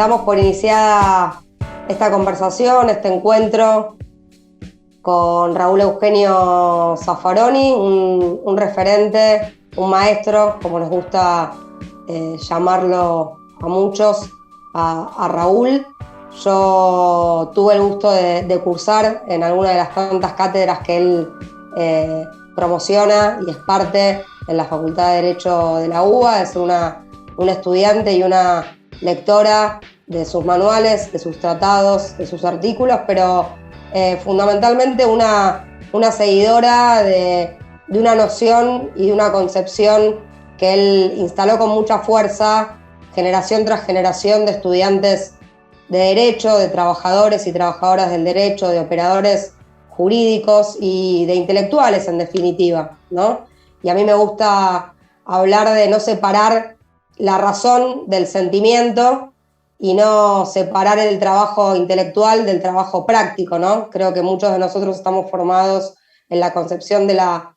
damos por iniciada esta conversación, este encuentro con Raúl Eugenio Zaffaroni, un referente, un maestro, como nos gusta llamarlo a muchos, a Raúl. Yo tuve el gusto de cursar en alguna de las tantas cátedras que él promociona y es parte en la Facultad de Derecho de la UBA, de ser una estudiante y una lectora de sus manuales, de sus tratados, de sus artículos, pero fundamentalmente una seguidora de una noción y de una concepción que él instaló con mucha fuerza, generación tras generación de estudiantes de derecho, de trabajadores y trabajadoras del derecho, de operadores jurídicos y de intelectuales, en definitiva, ¿no? Y a mí me gusta hablar de no separar la razón del sentimiento y no separar el trabajo intelectual del trabajo práctico, ¿no? Creo que muchos de nosotros estamos formados en la concepción de la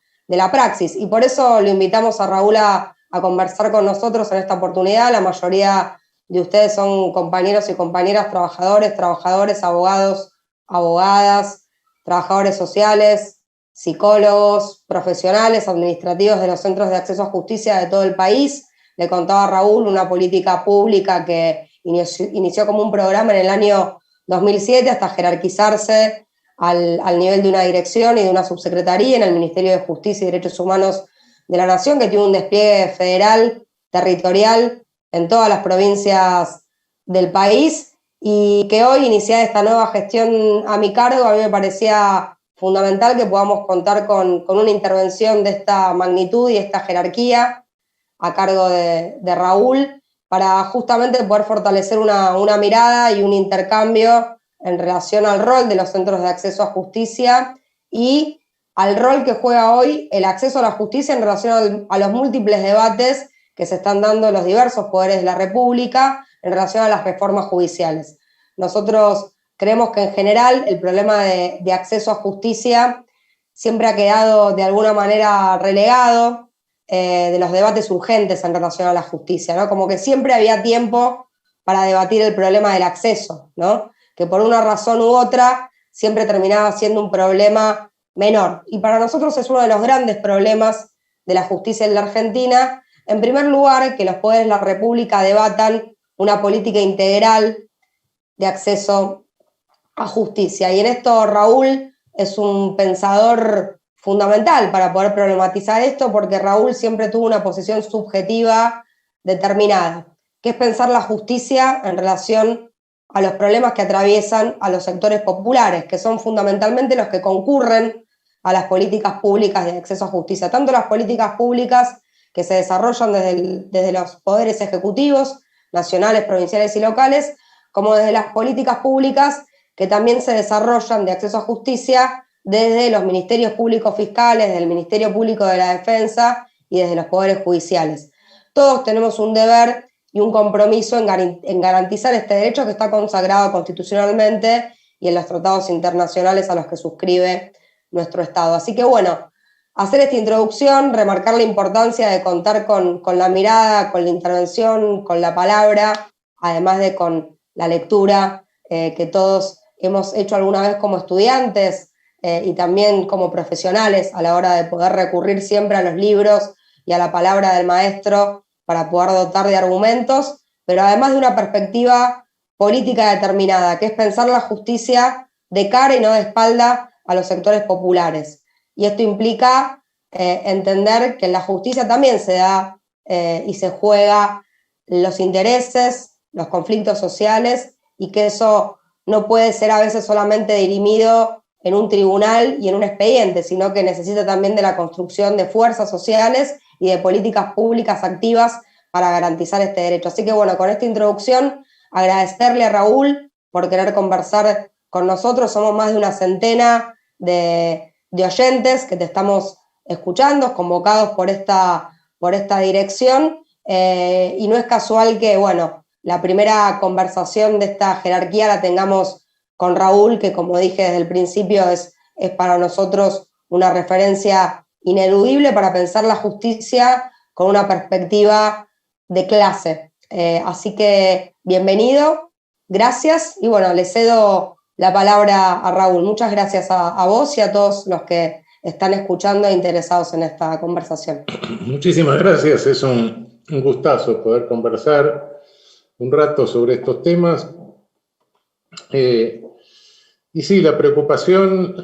praxis, y por eso lo invitamos a Raúl a conversar con nosotros en esta oportunidad. La mayoría de ustedes son compañeros y compañeras, trabajadores, abogados, abogadas, trabajadores sociales, psicólogos, profesionales, administrativos de los centros de acceso a justicia de todo el país. Le contaba a Raúl una política pública que inició como un programa en el año 2007 hasta jerarquizarse al nivel de una dirección y de una subsecretaría en el Ministerio de Justicia y Derechos Humanos de la Nación, que tiene un despliegue federal, territorial, en todas las provincias del país, y que hoy, iniciada esta nueva gestión a mi cargo, a mí me parecía fundamental que podamos contar con una intervención de esta magnitud y esta jerarquía a cargo de Raúl, para justamente poder fortalecer una mirada y un intercambio en relación al rol de los centros de acceso a justicia y al rol que juega hoy el acceso a la justicia en relación a los múltiples debates que se están dando en los diversos poderes de la República en relación a las reformas judiciales. Nosotros creemos que en general el problema de acceso a justicia siempre ha quedado de alguna manera relegado de los debates urgentes en relación a la justicia, ¿no? Como que siempre había tiempo para debatir el problema del acceso, ¿no? Que por una razón u otra siempre terminaba siendo un problema menor. Y para nosotros es uno de los grandes problemas de la justicia en la Argentina. En primer lugar, que los poderes de la República debatan una política integral de acceso a justicia. Y en esto Raúl es un pensador fundamental para poder problematizar esto, porque Raúl siempre tuvo una posición subjetiva determinada, que es pensar la justicia en relación a los problemas que atraviesan a los sectores populares, que son fundamentalmente los que concurren a las políticas públicas de acceso a justicia, tanto las políticas públicas que se desarrollan desde los poderes ejecutivos, nacionales, provinciales y locales, como desde las políticas públicas que también se desarrollan de acceso a justicia desde los ministerios públicos fiscales, del Ministerio Público de la Defensa y desde los poderes judiciales. Todos tenemos un deber y un compromiso en garantizar este derecho que está consagrado constitucionalmente y en los tratados internacionales a los que suscribe nuestro Estado. Así que bueno, hacer esta introducción, remarcar la importancia de contar con la mirada, con la intervención, con la palabra, además de con la lectura que todos hemos hecho alguna vez como estudiantes y también como profesionales a la hora de poder recurrir siempre a los libros y a la palabra del maestro para poder dotar de argumentos, pero además de una perspectiva política determinada, que es pensar la justicia de cara y no de espalda a los sectores populares. Y esto implica entender que en la justicia también se da y se juega los intereses, los conflictos sociales, y que eso no puede ser a veces solamente dirimido en un tribunal y en un expediente, sino que necesita también de la construcción de fuerzas sociales y de políticas públicas activas para garantizar este derecho. Así que bueno, con esta introducción, agradecerle a Raúl por querer conversar con nosotros. Somos más de una centena de oyentes que te estamos escuchando, convocados por esta dirección, y no es casual que, bueno, la primera conversación de esta jerarquía la tengamos con Raúl, que como dije desde el principio es para nosotros una referencia ineludible para pensar la justicia con una perspectiva de clase. Así que bienvenido gracias y bueno, le cedo la palabra a Raúl. Muchas gracias a vos y a todos los que están escuchando e interesados en esta conversación. Muchísimas gracias, es un gustazo poder conversar un rato sobre estos temas. Y sí, la preocupación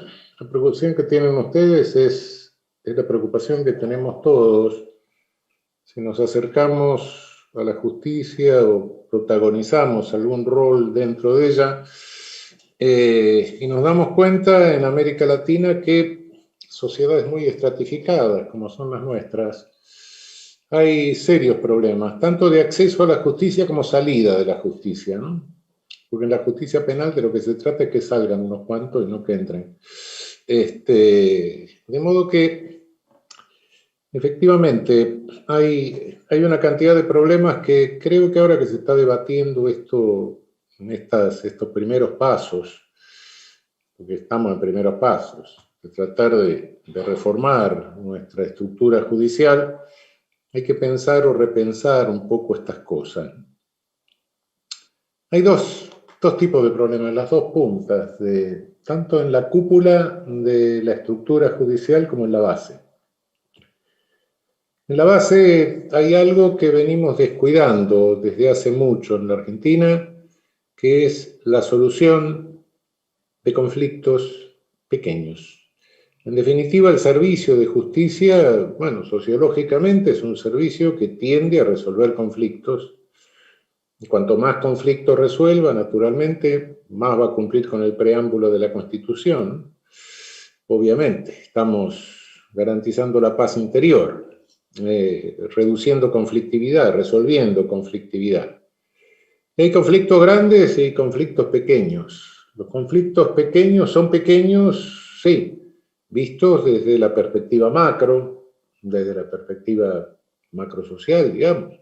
que tienen ustedes es la preocupación que tenemos todos. Si nos acercamos a la justicia o protagonizamos algún rol dentro de ella, y nos damos cuenta en América Latina que sociedades muy estratificadas, como son las nuestras, hay serios problemas, tanto de acceso a la justicia como salida de la justicia, ¿no? Porque en la justicia penal de lo que se trata es que salgan unos cuantos y no que entren. De modo que, efectivamente, hay una cantidad de problemas que creo que ahora que se está debatiendo esto, en estos primeros pasos, porque estamos en primeros pasos, de tratar de reformar nuestra estructura judicial, hay que pensar o repensar un poco estas cosas. Hay dos tipos de problemas, las dos puntas, tanto en la cúpula de la estructura judicial como en la base. En la base hay algo que venimos descuidando desde hace mucho en la Argentina, que es la solución de conflictos pequeños. En definitiva, el servicio de justicia, bueno, sociológicamente es un servicio que tiende a resolver conflictos. Y cuanto más conflictos resuelva, naturalmente, más va a cumplir con el preámbulo de la Constitución. Obviamente, estamos garantizando la paz interior, reduciendo conflictividad, resolviendo conflictividad. Hay conflictos grandes y conflictos pequeños. Los conflictos pequeños son pequeños, sí, vistos desde la perspectiva macro, desde la perspectiva macrosocial, digamos.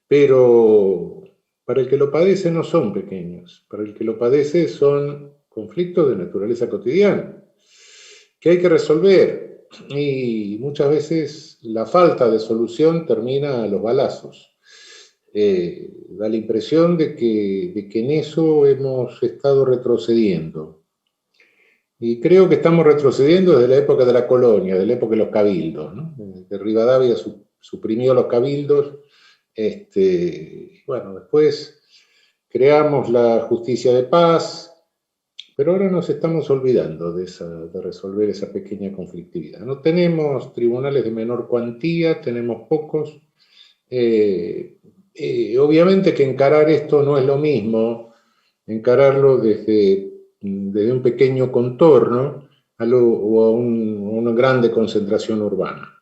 Pero para el que lo padece no son pequeños. Para el que lo padece son conflictos de naturaleza cotidiana, que hay que resolver. Y muchas veces la falta de solución termina a los balazos. Da la impresión de que en eso hemos estado retrocediendo. Y creo que estamos retrocediendo desde la época de la colonia, de la época de los cabildos, ¿no? De Rivadavia suprimió los cabildos. Bueno, después creamos la justicia de paz, pero ahora nos estamos olvidando de resolver esa pequeña conflictividad. No tenemos tribunales de menor cuantía, tenemos pocos. Obviamente que encarar esto no es lo mismo, encararlo desde un pequeño contorno o a una grande concentración urbana.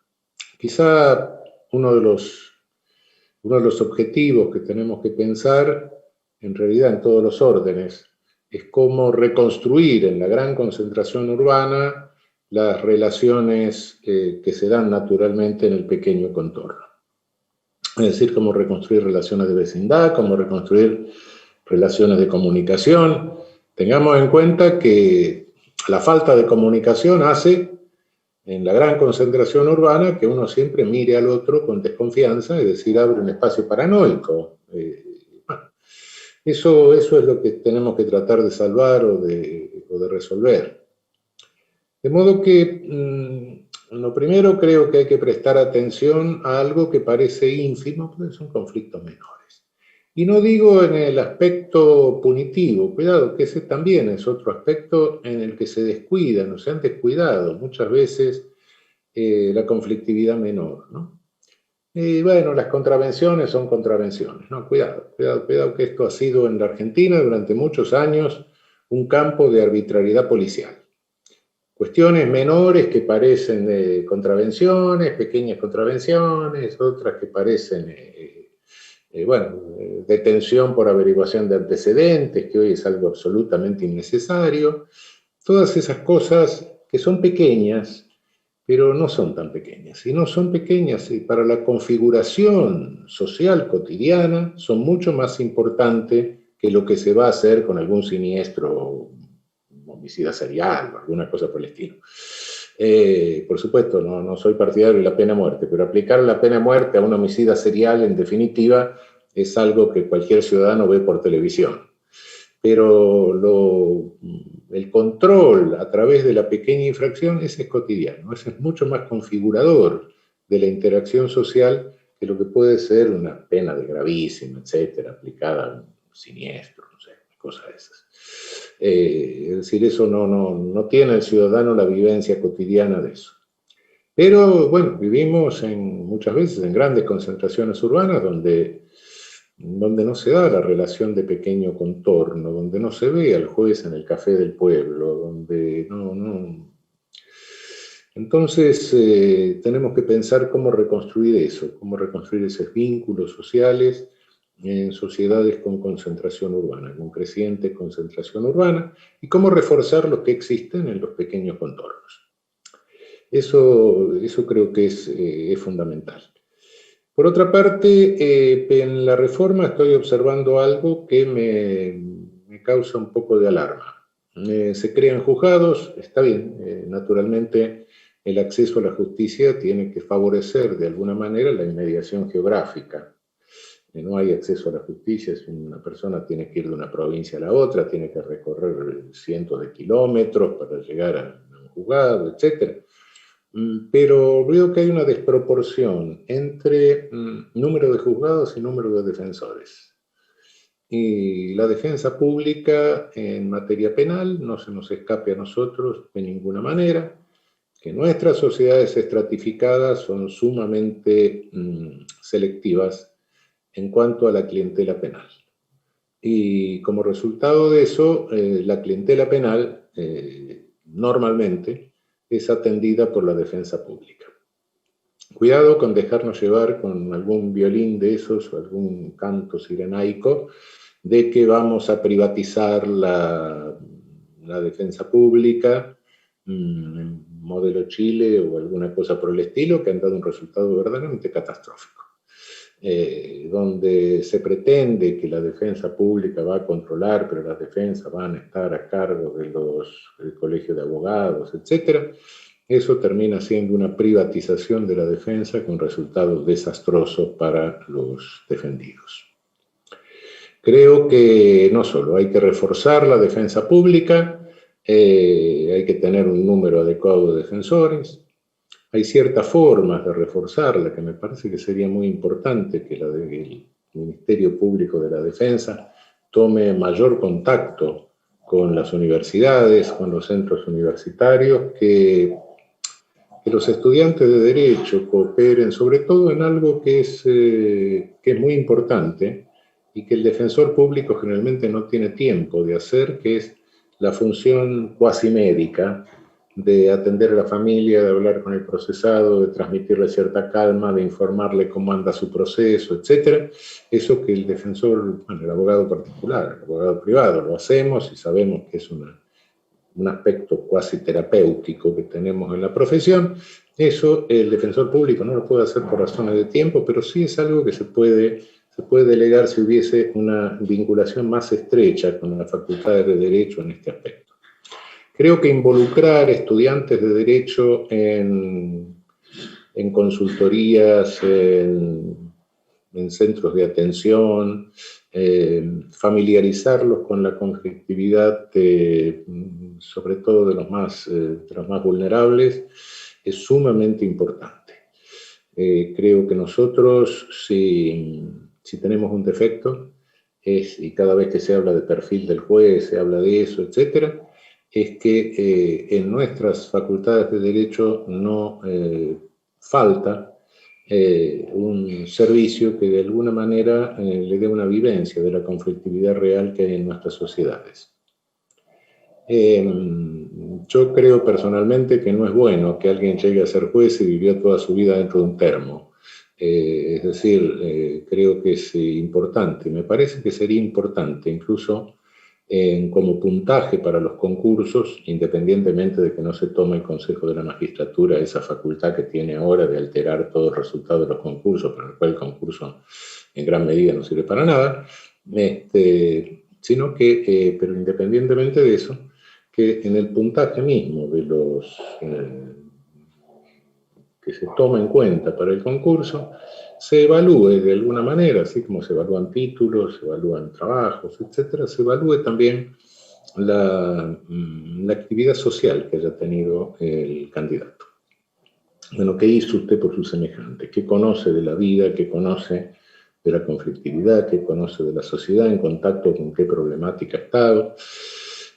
Quizá uno de los objetivos que tenemos que pensar, en realidad en todos los órdenes, es cómo reconstruir en la gran concentración urbana las relaciones que se dan naturalmente en el pequeño contorno. Es decir, cómo reconstruir relaciones de vecindad, cómo reconstruir relaciones de comunicación. Tengamos en cuenta que la falta de comunicación hace, en la gran concentración urbana, que uno siempre mire al otro con desconfianza, es decir, abre un espacio paranoico. Bueno, eso es lo que tenemos que tratar de salvar o de resolver. De modo que lo primero creo que hay que prestar atención a algo que parece ínfimo, porque son conflictos menores. Y no digo en el aspecto punitivo, cuidado, que ese también es otro aspecto en el que se descuida, no se han descuidado muchas veces la conflictividad menor, ¿no? Y bueno, las contravenciones son contravenciones, ¿no? Cuidado que esto ha sido en la Argentina durante muchos años un campo de arbitrariedad policial. Cuestiones menores que parecen contravenciones, pequeñas contravenciones, otras que parecen, detención por averiguación de antecedentes, que hoy es algo absolutamente innecesario. Todas esas cosas que son pequeñas, pero no son tan pequeñas. Y no son pequeñas y para la configuración social cotidiana son mucho más importantes que lo que se va a hacer con algún siniestro homicida serial o alguna cosa por el estilo. Por supuesto, no soy partidario de la pena de muerte, pero aplicar la pena de muerte a un homicida serial, en definitiva, es algo que cualquier ciudadano ve por televisión. pero el control a través de la pequeña infracción, ese es cotidiano, ese es mucho más configurador de la interacción social que lo que puede ser una pena de gravísima, etcétera, aplicada a un siniestro, no sé, cosas de esas. Es decir, eso no tiene el ciudadano la vivencia cotidiana de eso. Pero bueno, vivimos muchas veces en grandes concentraciones urbanas donde no se da la relación de pequeño contorno, donde no se ve al juez en el café del pueblo, donde no. Entonces tenemos que pensar cómo reconstruir eso, cómo reconstruir esos vínculos sociales en sociedades con concentración urbana, con creciente concentración urbana, y cómo reforzar los que existen en los pequeños contornos. Eso creo que es fundamental. Por otra parte, en la reforma estoy observando algo que me causa un poco de alarma. Se crean juzgados, está bien, naturalmente el acceso a la justicia tiene que favorecer de alguna manera la inmediación geográfica. No hay acceso a la justicia si una persona tiene que ir de una provincia a la otra, tiene que recorrer cientos de kilómetros para llegar a un juzgado, etc. Pero veo que hay una desproporción entre número de juzgados y número de defensores. Y la defensa pública en materia penal no se nos escape a nosotros de ninguna manera, que nuestras sociedades estratificadas son sumamente selectivas en cuanto a la clientela penal. Y como resultado de eso, la clientela penal normalmente es atendida por la defensa pública. Cuidado con dejarnos llevar con algún violín de esos o algún canto sirenaico de que vamos a privatizar la defensa pública, modelo Chile o alguna cosa por el estilo, que han dado un resultado verdaderamente catastrófico. Donde se pretende que la defensa pública va a controlar, pero las defensas van a estar a cargo del colegio de abogados, etc. Eso termina siendo una privatización de la defensa con resultados desastrosos para los defendidos. Creo que no solo hay que reforzar la defensa pública, hay que tener un número adecuado de defensores. Hay ciertas formas de reforzarla que me parece que sería muy importante que el Ministerio Público de la Defensa tome mayor contacto con las universidades, con los centros universitarios, que los estudiantes de Derecho cooperen sobre todo en algo que es muy importante y que el defensor público generalmente no tiene tiempo de hacer, que es la función cuasi médica, de atender a la familia, de hablar con el procesado, de transmitirle cierta calma, de informarle cómo anda su proceso, etc. Eso que el defensor, bueno, el abogado particular, el abogado privado, lo hacemos y sabemos que es un aspecto cuasi terapéutico que tenemos en la profesión. Eso el defensor público no lo puede hacer por razones de tiempo, pero sí es algo que se puede delegar si hubiese una vinculación más estrecha con las facultades de Derecho en este aspecto. Creo que involucrar estudiantes de Derecho en consultorías, en centros de atención, familiarizarlos con la conflictividad sobre todo de los más vulnerables, es sumamente importante. Creo que nosotros, si tenemos un defecto, y cada vez que se habla de perfil del juez, se habla de eso, etc., es que en nuestras facultades de Derecho no falta un servicio que de alguna manera le dé una vivencia de la conflictividad real que hay en nuestras sociedades. Yo creo personalmente que no es bueno que alguien llegue a ser juez y vivió toda su vida dentro de un termo. Es decir, creo que es importante, me parece que sería importante incluso como puntaje para los concursos, independientemente de que no se tome el Consejo de la Magistratura esa facultad que tiene ahora de alterar todo el resultado de los concursos, para el cual el concurso en gran medida no sirve para nada, sino que, pero independientemente de eso, que en el puntaje mismo de los que se toma en cuenta para el concurso se evalúe de alguna manera, así como se evalúan títulos, se evalúan trabajos, etcétera, se evalúe también la actividad social que haya tenido el candidato. Bueno, ¿qué hizo usted por su semejante? ¿Qué conoce de la vida? ¿Qué conoce de la conflictividad? ¿Qué conoce de la sociedad? ¿En contacto con qué problemática ha estado?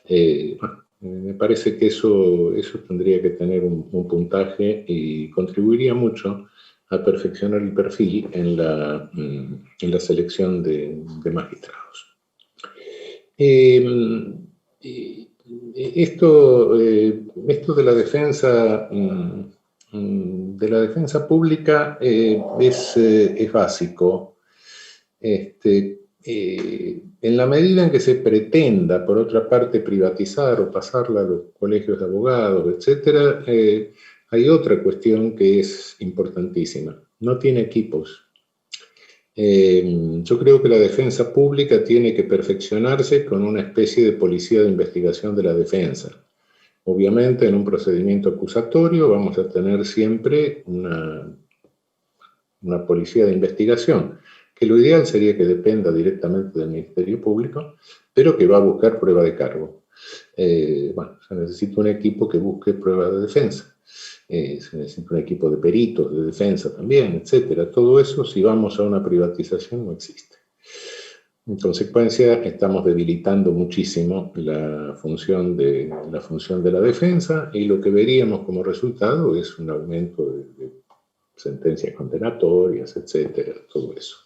Bueno, me parece que eso tendría que tener un puntaje y contribuiría mucho a perfeccionar el perfil en la selección de magistrados. Esto de la defensa pública es básico. En la medida en que se pretenda, por otra parte, privatizar o pasarla a los colegios de abogados, etcétera, hay otra cuestión que es importantísima. No tiene equipos. Yo creo que la defensa pública tiene que perfeccionarse con una especie de policía de investigación de la defensa. Obviamente, en un procedimiento acusatorio vamos a tener siempre una policía de investigación, que lo ideal sería que dependa directamente del Ministerio Público, pero que va a buscar prueba de cargo. Bueno, se necesita un equipo que busque prueba de defensa. Se necesita un equipo de peritos de defensa también, etcétera. Todo eso, si vamos a una privatización, no existe. En consecuencia, estamos debilitando muchísimo la función de la defensa, y lo que veríamos como resultado es un aumento de sentencias condenatorias, etcétera, todo eso.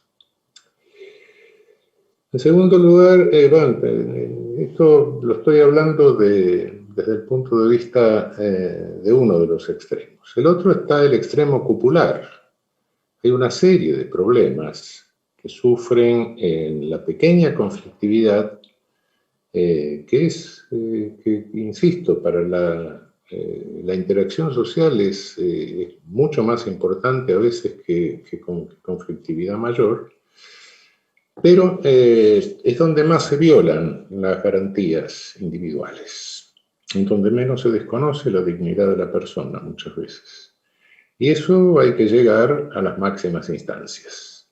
En segundo lugar, esto lo estoy hablando desde el punto de vista de uno de los extremos. El otro está el extremo cupular. Hay una serie de problemas que sufren en la pequeña conflictividad, que insisto, para la interacción social es mucho más importante a veces que con conflictividad mayor, pero es donde más se violan las garantías individuales, en donde menos se desconoce la dignidad de la persona muchas veces. Y eso hay que llegar a las máximas instancias.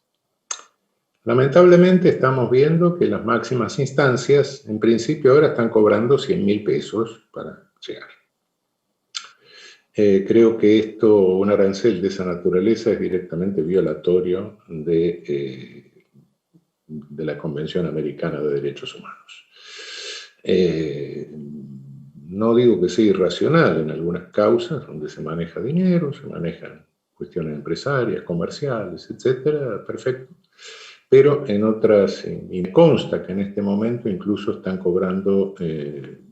Lamentablemente estamos viendo que las máximas instancias, en principio ahora están cobrando 100.000 pesos para llegar. Creo que un arancel de esa naturaleza es directamente violatorio de la Convención Americana de Derechos Humanos. No digo que sea irracional en algunas causas donde se maneja dinero, se manejan cuestiones empresarias, comerciales, etcétera, perfecto. Pero en otras, y me consta que en este momento incluso están cobrando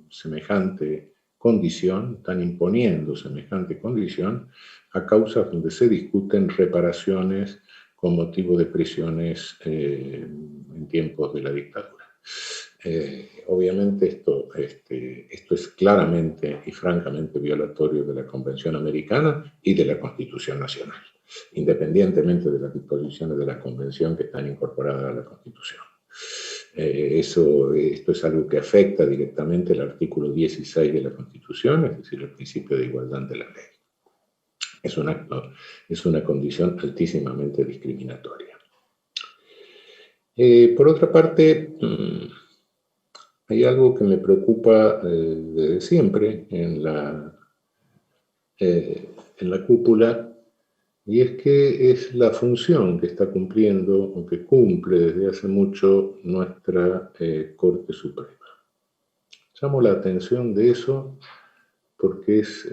semejante condición, están imponiendo semejante condición a causas donde se discuten reparaciones con motivo de prisiones en tiempos de la dictadura. Obviamente esto es claramente y francamente violatorio de la Convención Americana y de la Constitución Nacional, independientemente de las disposiciones de la Convención que están incorporadas a la Constitución. Esto es algo que afecta directamente el artículo 16 de la Constitución, es decir, el principio de igualdad ante la ley. Es una condición altísimamente discriminatoria. Por otra parte, hay algo que me preocupa desde siempre en la cúpula, y es que es la función que está cumpliendo, o que cumple desde hace mucho, nuestra Corte Suprema. Llamo la atención de eso porque es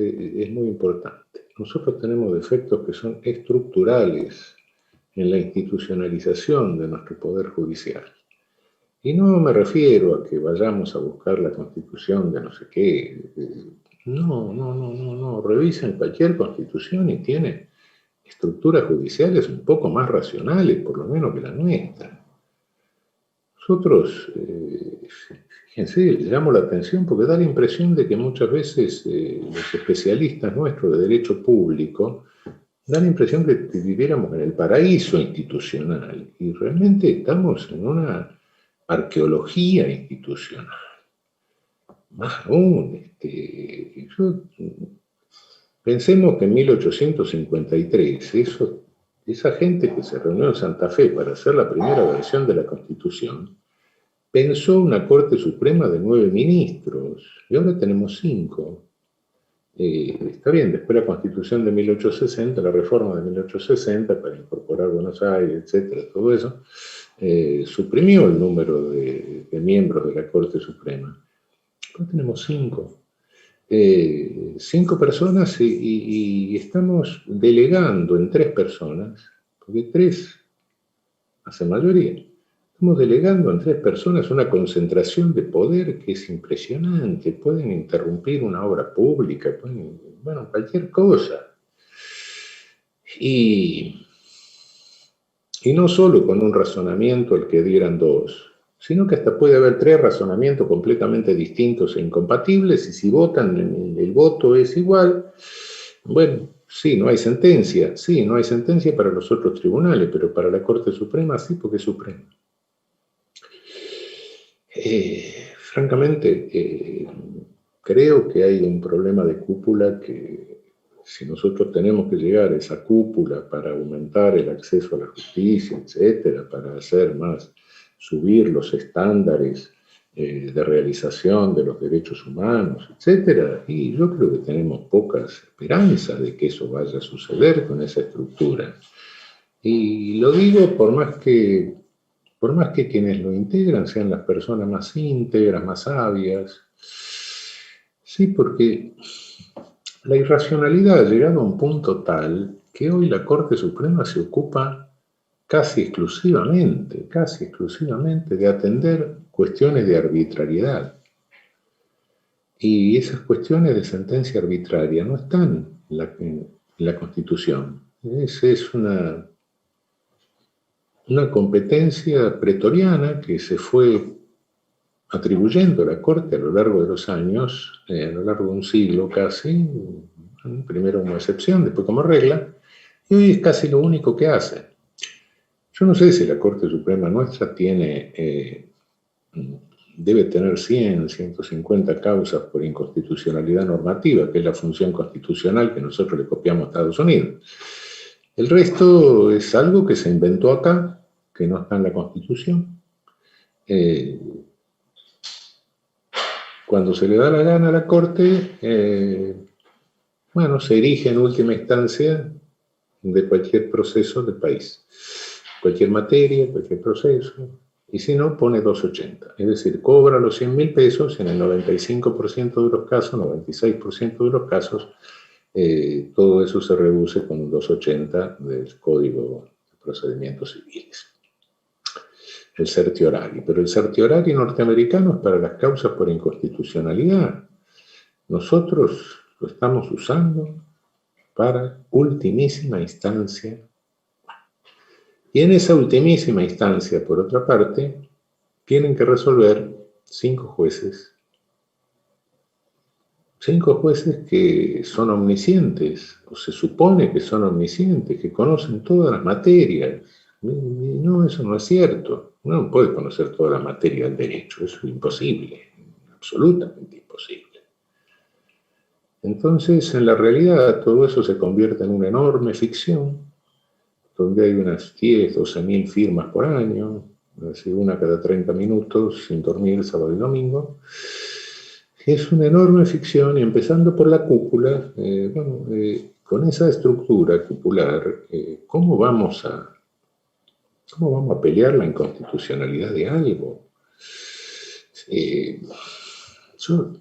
muy importante. Nosotros tenemos defectos que son estructurales en la institucionalización de nuestro Poder Judicial. Y no me refiero a que vayamos a buscar la Constitución de no sé qué. No. Revisen cualquier Constitución y tiene estructuras judiciales un poco más racionales, por lo menos que la nuestra. Nosotros, fíjense, les llamo la atención porque da la impresión de que muchas veces los especialistas nuestros de derecho público da la impresión de que viviéramos en el paraíso institucional, y realmente estamos en una arqueología institucional. Más aún, yo Pensemos que en 1853, esa gente que se reunió en Santa Fe para hacer la primera versión de la Constitución, pensó una Corte Suprema de 9 ministros, y ahora tenemos 5. Está bien, después la Constitución de 1860, la reforma de 1860 para incorporar Buenos Aires, etcétera, todo eso, suprimió el número de miembros de la Corte Suprema. Ahora tenemos 5. 5 personas y estamos delegando en 3 personas, porque 3 hace mayoría. Estamos delegando en 3 personas una concentración de poder que es impresionante. Pueden interrumpir una obra pública, bueno, cualquier cosa. Y no solo con un razonamiento al que dieran 2, sino que hasta puede haber 3 razonamientos completamente distintos e incompatibles, y si votan, el voto es igual. Bueno, sí, no hay sentencia. Sí, no hay sentencia para los otros tribunales, pero para la Corte Suprema sí, porque es suprema. Francamente, creo que hay un problema de cúpula que, si nosotros tenemos que llegar a esa cúpula para aumentar el acceso a la justicia, etcétera, para hacer más, subir los estándares de realización de los derechos humanos, etcétera, y yo creo que tenemos pocas esperanzas de que eso vaya a suceder con esa estructura. Y lo digo por más que quienes lo integran sean las personas más íntegras, más sabias. Sí, porque la irracionalidad ha llegado a un punto tal que hoy la Corte Suprema se ocupa casi exclusivamente de atender cuestiones de arbitrariedad. Y esas cuestiones de sentencia arbitraria no están en la Constitución. Esa es una competencia pretoriana que se fue atribuyendo a la Corte a lo largo de los años, a lo largo de un siglo casi, primero como excepción, después como regla, y hoy es casi lo único que hace. Yo no sé si la Corte Suprema nuestra debe tener 100, 150 causas por inconstitucionalidad normativa, que es la función constitucional que nosotros le copiamos a Estados Unidos. El resto es algo que se inventó acá, que no está en la Constitución. Cuando se le da la gana a la Corte, bueno, se erige en última instancia de cualquier proceso del país. Cualquier materia, cualquier proceso. Y si no, pone 280. Es decir, cobra los 100.000 pesos en el 95% de los casos, 96% de los casos, todo eso se reduce con un 280 del Código de Procedimientos Civiles. El certiorari. Pero el certiorari norteamericano es para las causas por inconstitucionalidad. Nosotros lo estamos usando para ultimísima instancia. Y en esa ultimísima instancia, por otra parte, tienen que resolver 5 jueces. 5 jueces que son omniscientes, o se supone que son omniscientes, que conocen todas las materias. No, eso no es cierto. Uno no puede conocer todas las materias del derecho, eso es imposible, absolutamente imposible. Entonces, en la realidad, todo eso se convierte en una enorme ficción, donde hay unas 10, 12.000 firmas por año, es decir, una cada 30 minutos, sin dormir, sábado y domingo. Es una enorme ficción, y empezando por la cúpula, con esa estructura cupular, ¿cómo vamos a pelear la inconstitucionalidad de algo? Yo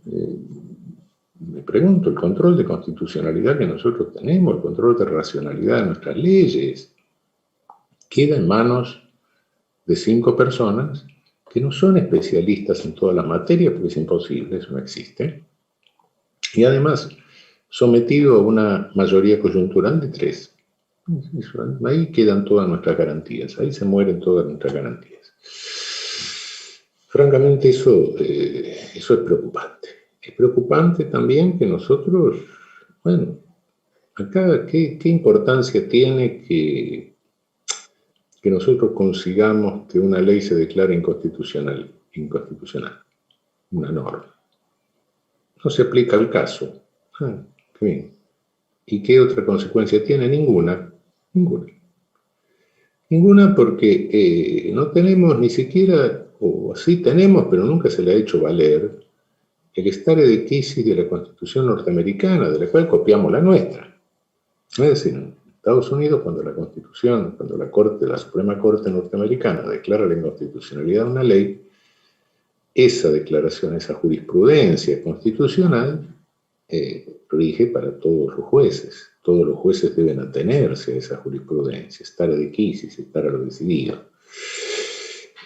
me pregunto, el control de constitucionalidad que nosotros tenemos, el control de racionalidad de nuestras leyes, queda en manos de 5 personas que no son especialistas en todas las materias, porque es imposible, eso no existe, y además sometido a una mayoría coyuntural de 3. Ahí quedan todas nuestras garantías, ahí se mueren todas nuestras garantías. Francamente, eso es preocupante. Es preocupante también que nosotros, bueno, acá, ¿qué importancia tiene que nosotros consigamos que una ley se declare inconstitucional, una norma? No se aplica al caso. Qué bien. ¿Y qué otra consecuencia tiene? Ninguna. Ninguna. Ninguna porque no tenemos ni siquiera, o sí tenemos, pero nunca se le ha hecho valer, el stare decisis de la Constitución norteamericana, de la cual copiamos la nuestra. Es decir, en Estados Unidos, cuando la Constitución, cuando la Suprema Corte norteamericana declara la inconstitucionalidad de una ley, esa declaración, esa jurisprudencia constitucional rige para todos los jueces. Todos los jueces deben atenerse a esa jurisprudencia, stare decisis, estar a lo decidido.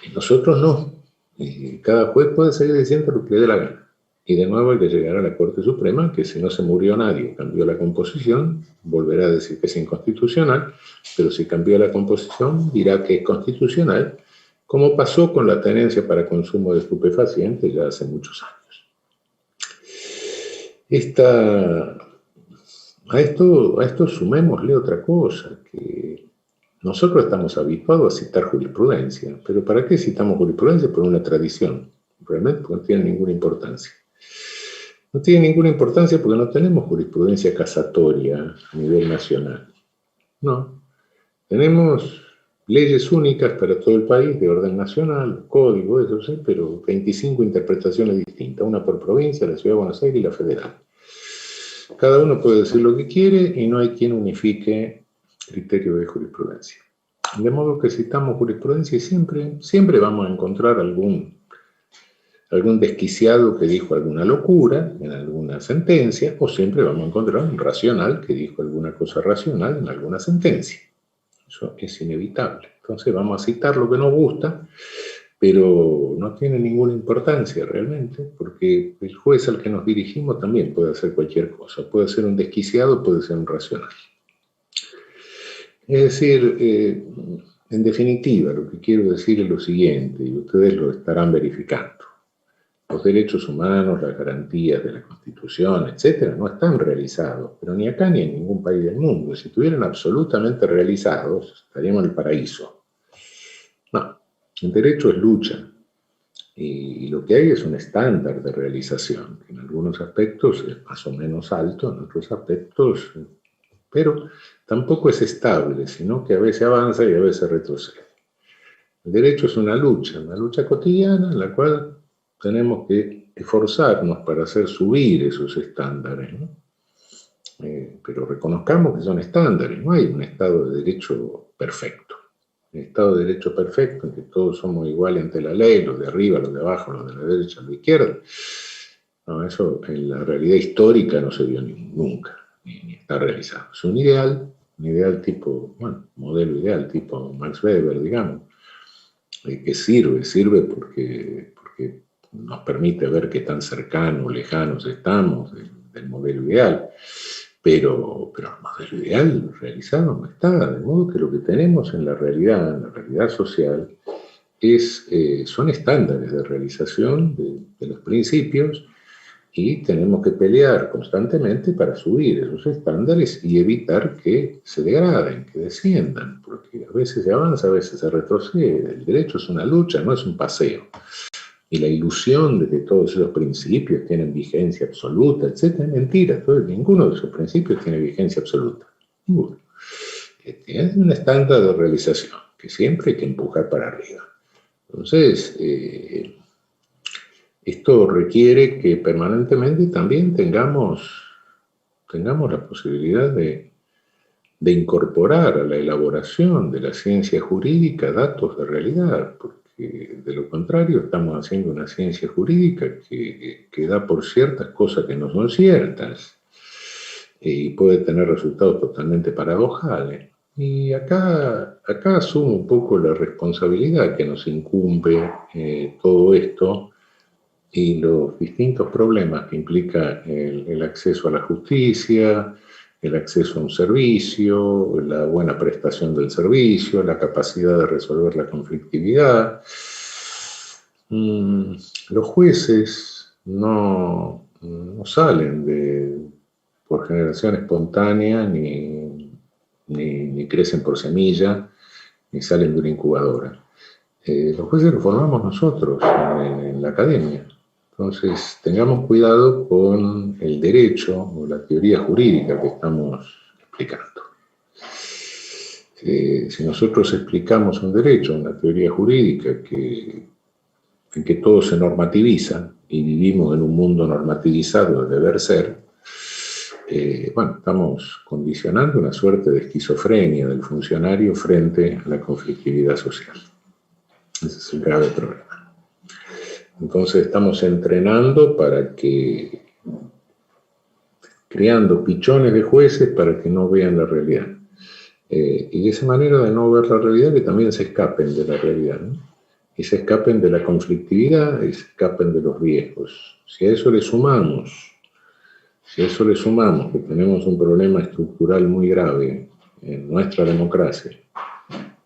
Y nosotros no. Cada juez puede seguir diciendo lo que le dé la gana. Y de nuevo hay que llegar a la Corte Suprema, que si no se murió nadie, cambió la composición, volverá a decir que es inconstitucional, pero si cambió la composición, dirá que es constitucional, como pasó con la tenencia para consumo de estupefacientes ya hace muchos años. A esto sumémosle otra cosa, que nosotros estamos habituados a citar jurisprudencia, pero ¿para qué citamos jurisprudencia? Por una tradición, realmente porque no tiene ninguna importancia. No tiene ninguna importancia porque no tenemos jurisprudencia casatoria a nivel nacional. No. Tenemos leyes únicas para todo el país de orden nacional, código, eso sí, pero 25 interpretaciones distintas, una por provincia, la Ciudad de Buenos Aires y la federal. Cada uno puede decir lo que quiere y no hay quien unifique criterio de jurisprudencia. De modo que citamos jurisprudencia y siempre vamos a encontrar algún desquiciado que dijo alguna locura en alguna sentencia, o siempre vamos a encontrar un racional que dijo alguna cosa racional en alguna sentencia. Eso es inevitable. Entonces vamos a citar lo que nos gusta, pero no tiene ninguna importancia realmente, porque el juez al que nos dirigimos también puede hacer cualquier cosa. Puede ser un desquiciado, puede ser un racional. Es decir, en definitiva, lo que quiero decir es lo siguiente, y ustedes lo estarán verificando. Los derechos humanos, las garantías de la Constitución, etcétera, no están realizados, pero ni acá ni en ningún país del mundo. Si estuvieran absolutamente realizados, estaríamos en el paraíso. No, el derecho es lucha, y lo que hay es un estándar de realización, que en algunos aspectos es más o menos alto, en otros aspectos, pero tampoco es estable, sino que a veces avanza y a veces retrocede. El derecho es una lucha cotidiana en la cual tenemos que esforzarnos para hacer subir esos estándares, ¿no? Pero reconozcamos que son estándares, no hay un Estado de Derecho perfecto. El Estado de Derecho perfecto en que todos somos iguales ante la ley, los de arriba, los de abajo, los de la derecha, los de la izquierda. No, eso en la realidad histórica no se vio nunca, ni está realizado. Es un ideal tipo, modelo ideal tipo Max Weber, digamos, que sirve porque nos permite ver qué tan cercanos, lejanos estamos del modelo ideal, pero el modelo ideal realizado no está, de modo que lo que tenemos en la realidad social, son estándares de realización de los principios, y tenemos que pelear constantemente para subir esos estándares y evitar que se degraden, que desciendan, porque a veces se avanza, a veces se retrocede. El derecho es una lucha, no es un paseo. Y la ilusión de que todos esos principios tienen vigencia absoluta, etc., es mentira. Ninguno de esos principios tiene vigencia absoluta. Ninguno. Es un estándar de realización que siempre hay que empujar para arriba. Entonces, esto requiere que permanentemente también tengamos la posibilidad de incorporar a la elaboración de la ciencia jurídica datos de realidad, porque de lo contrario estamos haciendo una ciencia jurídica que da por ciertas cosas que no son ciertas y puede tener resultados totalmente paradojales. Y acá asumo un poco la responsabilidad que nos incumbe todo esto y los distintos problemas que implica el acceso a la justicia, el acceso a un servicio, la buena prestación del servicio, la capacidad de resolver la conflictividad. Los jueces no salen por generación espontánea, ni crecen por semilla, ni salen de una incubadora. Los jueces los formamos nosotros en la academia. Entonces, tengamos cuidado con el derecho o la teoría jurídica que estamos explicando. Si nosotros explicamos un derecho, una teoría jurídica en que todo se normativiza y vivimos en un mundo normativizado de deber ser, bueno, estamos condicionando una suerte de esquizofrenia del funcionario frente a la conflictividad social. Ese es el grave problema. Entonces estamos entrenando para que, creando pichones de jueces para que no vean la realidad. Y de esa manera de no ver la realidad, que también se escapen de la realidad, ¿no? Y se escapen de la conflictividad y se escapen de los riesgos. Si a eso le sumamos que tenemos un problema estructural muy grave en nuestra democracia,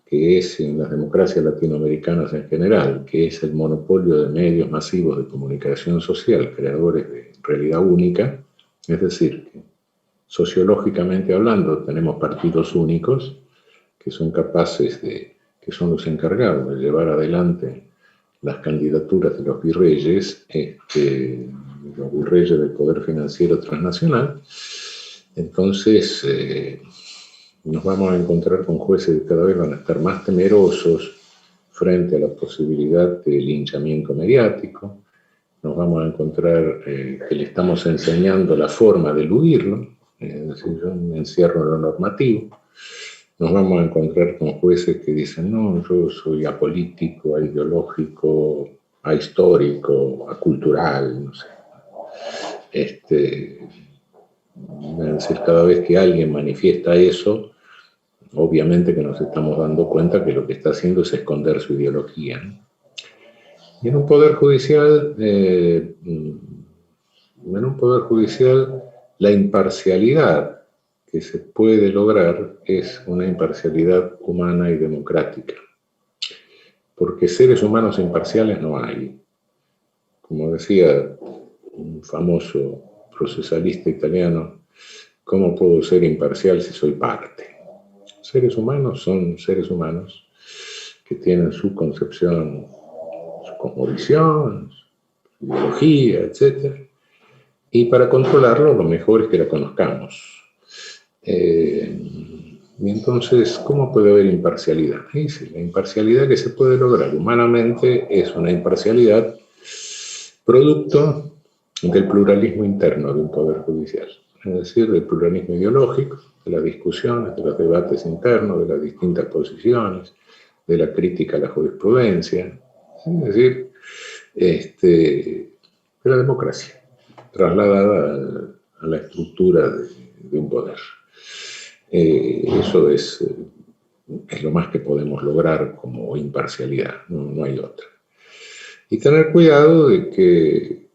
que es en las democracias latinoamericanas en general, que es el monopolio de medios masivos de comunicación social, creadores de realidad única, es decir, que sociológicamente hablando tenemos partidos únicos que son capaces de, que son los encargados de llevar adelante las candidaturas de los virreyes, del poder financiero transnacional. Entonces nos vamos a encontrar con jueces que cada vez van a estar más temerosos frente a la posibilidad de linchamiento mediático. Nos vamos a encontrar que le estamos enseñando la forma de eludirlo, es decir, yo me encierro en lo normativo. Nos vamos a encontrar con jueces que dicen, no, yo soy apolítico, aideológico, ahistórico, acultural, no sé. Es decir, cada vez que alguien manifiesta eso, obviamente que nos estamos dando cuenta que lo que está haciendo es esconder su ideología, ¿no? Y en un poder judicial, la imparcialidad que se puede lograr es una imparcialidad humana y democrática. Porque seres humanos imparciales no hay. Como decía un famoso procesalista italiano, ¿cómo puedo ser imparcial si soy parte? Seres humanos son seres humanos que tienen su concepción, su cosmovisión, su ideología, etc. Y para controlarlo, lo mejor es que la conozcamos. Y entonces, ¿cómo puede haber imparcialidad? Y sí, la imparcialidad que se puede lograr humanamente es una imparcialidad producto del pluralismo interno de un poder judicial, es decir, del pluralismo ideológico, de las discusiones, de los debates internos, de las distintas posiciones, de la crítica a la jurisprudencia, es decir, de la democracia, trasladada a la estructura de un poder. Eso es lo más que podemos lograr como imparcialidad, no hay otra. Y tener cuidado de que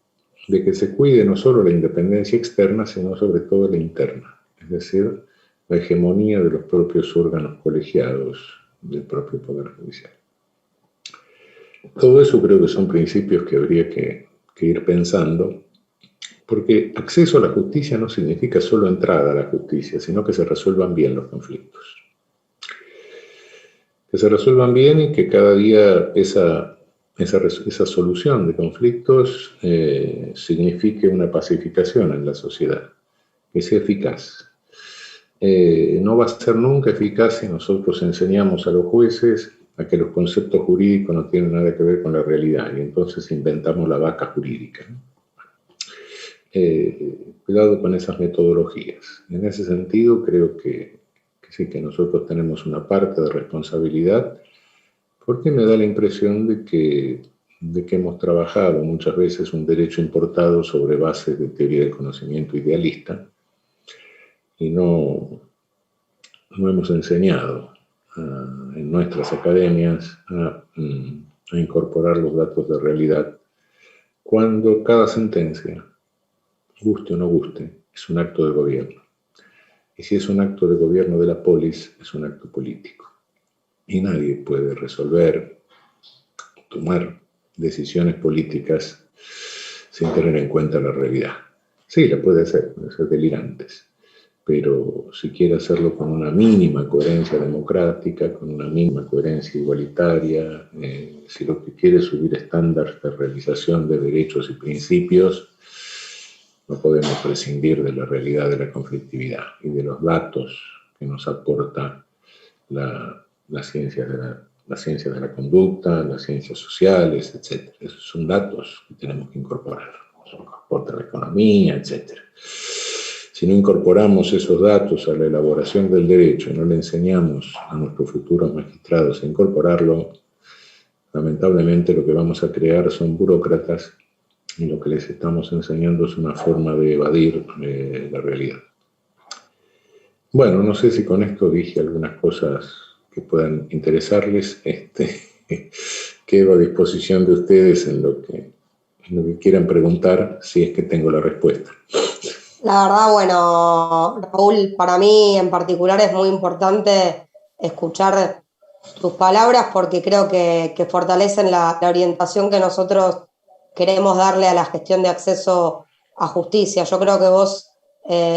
se cuide no solo la independencia externa, sino sobre todo la interna, es decir, la hegemonía de los propios órganos colegiados del propio Poder Judicial. Todo eso creo que son principios que habría que ir pensando, porque acceso a la justicia no significa solo entrada a la justicia, sino que se resuelvan bien los conflictos. Que se resuelvan bien y que cada día esa solución de conflictos signifique una pacificación en la sociedad, que sea eficaz. No va a ser nunca eficaz si nosotros enseñamos a los jueces a que los conceptos jurídicos no tienen nada que ver con la realidad y entonces inventamos la vaca jurídica, ¿no? Cuidado con esas metodologías. En ese sentido creo que sí, que nosotros tenemos una parte de responsabilidad, porque me da la impresión de que hemos trabajado muchas veces un derecho importado sobre bases de teoría del conocimiento idealista y no hemos enseñado en nuestras academias a incorporar los datos de realidad cuando cada sentencia, guste o no guste, es un acto de gobierno. Y si es un acto de gobierno de la polis, es un acto político. Y nadie puede resolver, tomar decisiones políticas sin tener en cuenta la realidad. Sí, la puede ser delirantes, pero si quiere hacerlo con una mínima coherencia democrática, con una mínima coherencia igualitaria, si lo que quiere es subir estándares de realización de derechos y principios, no podemos prescindir de la realidad de la conflictividad y de los datos que nos aporta la ciencia de la conducta, las ciencias sociales, etc. Esos son datos que tenemos que incorporar. Nos aporta la economía, etc. Si no incorporamos esos datos a la elaboración del derecho y no le enseñamos a nuestros futuros magistrados a incorporarlo, lamentablemente lo que vamos a crear son burócratas y lo que les estamos enseñando es una forma de evadir la realidad. Bueno, no sé si con esto dije algunas cosas que puedan interesarles. Quedo a disposición de ustedes en lo que quieran preguntar, si es que tengo la respuesta. La verdad, bueno, Raúl, para mí en particular es muy importante escuchar tus palabras porque creo que fortalecen la orientación que nosotros queremos darle a la gestión de acceso a justicia. Yo creo que vos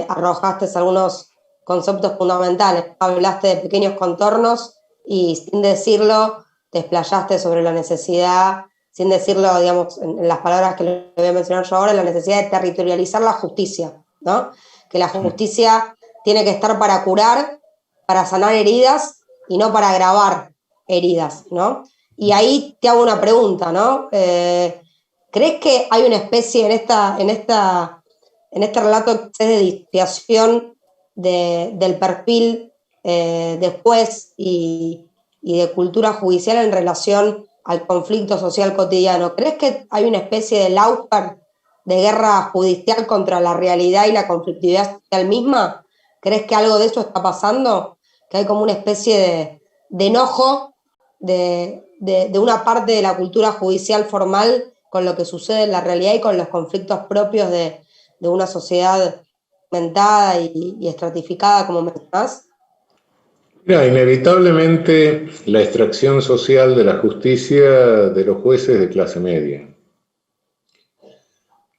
arrojaste algunos conceptos fundamentales. Hablaste de pequeños contornos y sin decirlo te explayaste sobre la necesidad, sin decirlo, digamos, en las palabras que le voy a mencionar yo ahora, la necesidad de territorializar la justicia, ¿no? Que la justicia tiene que estar para curar, para sanar heridas y no para agravar heridas, ¿no? Y ahí te hago una pregunta, ¿no? ¿Crees que hay una especie en este relato de disociación del perfil de juez y de cultura judicial en relación al conflicto social cotidiano? ¿Crees que hay una especie de lawfare, de guerra judicial contra la realidad y la conflictividad social misma? ¿Crees que algo de eso está pasando? ¿Que hay como una especie de enojo de una parte de la cultura judicial formal con lo que sucede en la realidad y con los conflictos propios de una sociedad segmentada y estratificada, como mencionás? Mira, inevitablemente la extracción social de la justicia de los jueces de clase media.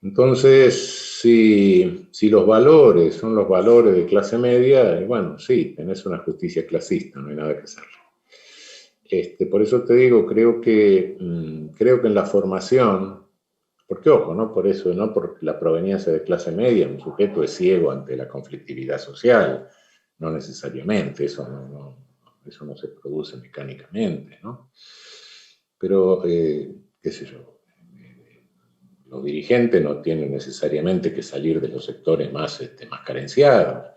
Entonces, si los valores son los valores de clase media, bueno, sí, tenés una justicia clasista, no hay nada que hacerle. Por eso te digo, creo que en la formación, porque ojo, no por eso, no por la proveniencia de clase media, un sujeto es ciego ante la conflictividad social, no necesariamente, eso no se produce mecánicamente, ¿no? Pero, qué sé yo, los dirigentes no tienen necesariamente que salir de los sectores más carenciados.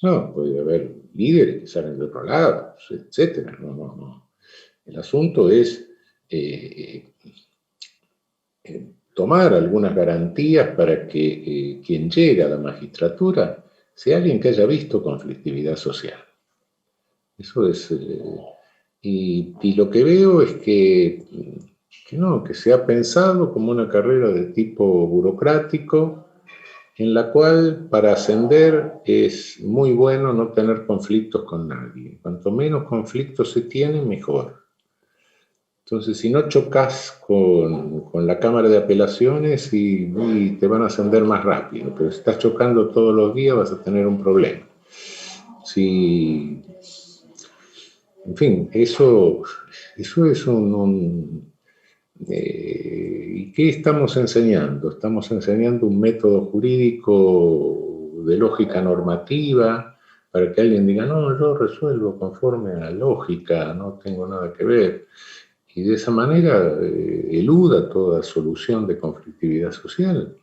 No, puede haber líderes que salen de otro lado, etcétera. No. El asunto es tomar algunas garantías para que quien llegue a la magistratura sea alguien que haya visto conflictividad social. Eso es... y lo que veo es que se ha pensado como una carrera de tipo burocrático, en la cual para ascender es muy bueno no tener conflictos con nadie. Cuanto menos conflictos se tienen, mejor. Entonces, si no chocas con la Cámara de Apelaciones y te van a ascender más rápido, pero si estás chocando todos los días vas a tener un problema. En fin, eso es ¿y qué estamos enseñando? Estamos enseñando un método jurídico de lógica normativa para que alguien diga, no, yo resuelvo conforme a la lógica, no tengo nada que ver. Y de esa manera eluda toda solución de conflictividad social.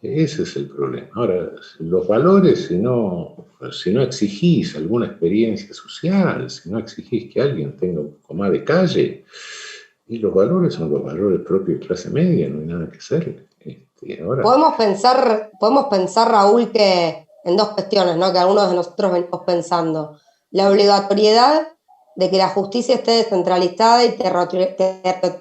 Ese es el problema. Ahora, los valores, si no exigís alguna experiencia social, si no exigís que alguien tenga un poco más de calle, y los valores son los valores propios de clase media, no hay nada que hacer. Ahora... Podemos pensar, Raúl, que en dos cuestiones, ¿no? Que algunos de nosotros venimos pensando. La obligatoriedad de que la justicia esté descentralizada y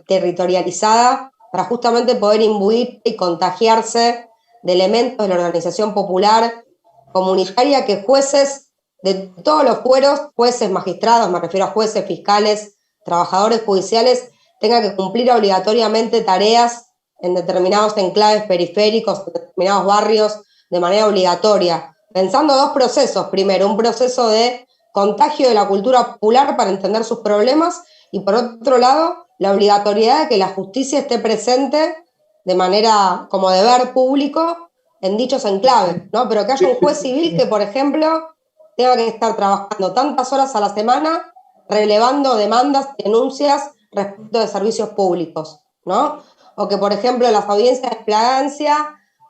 territorializada para justamente poder imbuir y contagiarse de elementos de la organización popular comunitaria que jueces de todos los fueros, jueces, magistrados, me refiero a jueces, fiscales, trabajadores judiciales, tengan que cumplir obligatoriamente tareas en determinados enclaves periféricos, en determinados barrios, de manera obligatoria. pensando dos procesos. Primero, un proceso de contagio de la cultura popular para entender sus problemas, y por otro lado, la obligatoriedad de que la justicia esté presente de manera como deber público en dichos enclaves, ¿no? Pero que haya un juez civil que, por ejemplo, tenga que estar trabajando tantas horas a la semana relevando demandas y denuncias respecto de servicios públicos, ¿no? O que, por ejemplo, las audiencias de flagrancia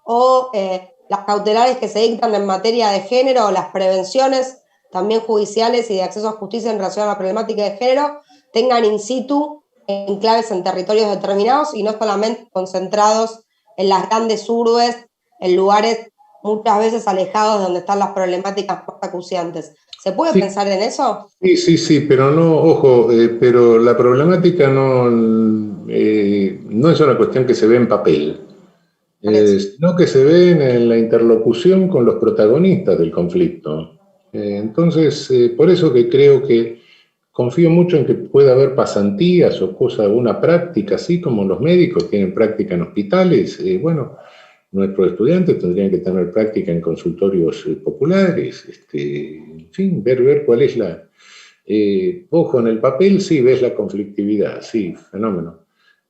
o las cautelares que se dictan en materia de género, o las prevenciones también judiciales y de acceso a justicia en relación a la problemática de género, tengan in situ enclaves en territorios determinados y no solamente concentrados en las grandes urbes, en lugares muchas veces alejados de donde están las problemáticas más acuciantes. ¿Se puede pensar en eso? Sí, pero no, ojo, pero la problemática no es una cuestión que se ve en papel, sino que se ve en la interlocución con los protagonistas del conflicto. Entonces, por eso que creo que confío mucho en que pueda haber pasantías o una práctica, así como los médicos tienen práctica en hospitales. Bueno, nuestros estudiantes tendrían que tener práctica en consultorios populares, en fin, ver cuál es la... ojo, en el papel sí ves la conflictividad, sí, fenómeno,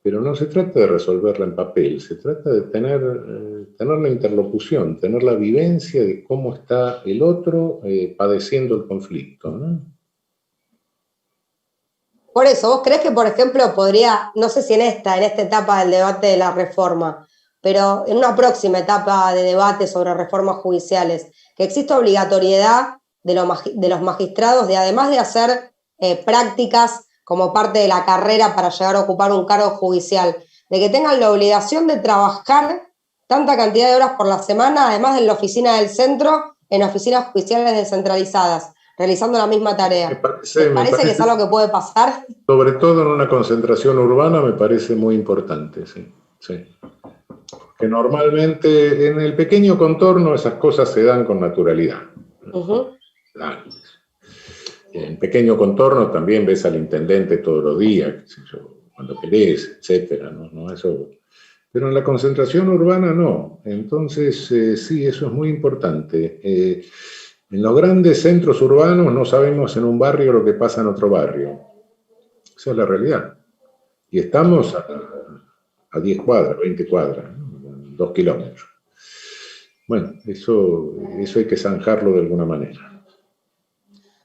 pero no se trata de resolverla en papel, se trata de tener la interlocución, tener la vivencia de cómo está el otro padeciendo el conflicto, ¿no? Por eso, ¿vos creés que, por ejemplo, podría, no sé si en esta etapa del debate de la reforma, pero en una próxima etapa de debate sobre reformas judiciales, que exista obligatoriedad de los magistrados de, además de hacer prácticas como parte de la carrera para llegar a ocupar un cargo judicial, de que tengan la obligación de trabajar tanta cantidad de horas por la semana, además de la oficina del centro, en oficinas judiciales descentralizadas, realizando la misma tarea? Me parece que es algo que puede pasar? Sobre todo en una concentración urbana me parece muy importante, sí. Que normalmente en el pequeño contorno esas cosas se dan con naturalidad. En pequeño contorno también ves al intendente todos los días, qué sé yo, cuando querés, etcétera, ¿no? Eso. Pero en la concentración urbana no. Entonces, sí, eso es muy importante. En los grandes centros urbanos no sabemos en un barrio lo que pasa en otro barrio. Esa es la realidad. Y estamos a 10 cuadras, 20 cuadras, ¿no? 2 kilómetros. Bueno, eso hay que zanjarlo de alguna manera.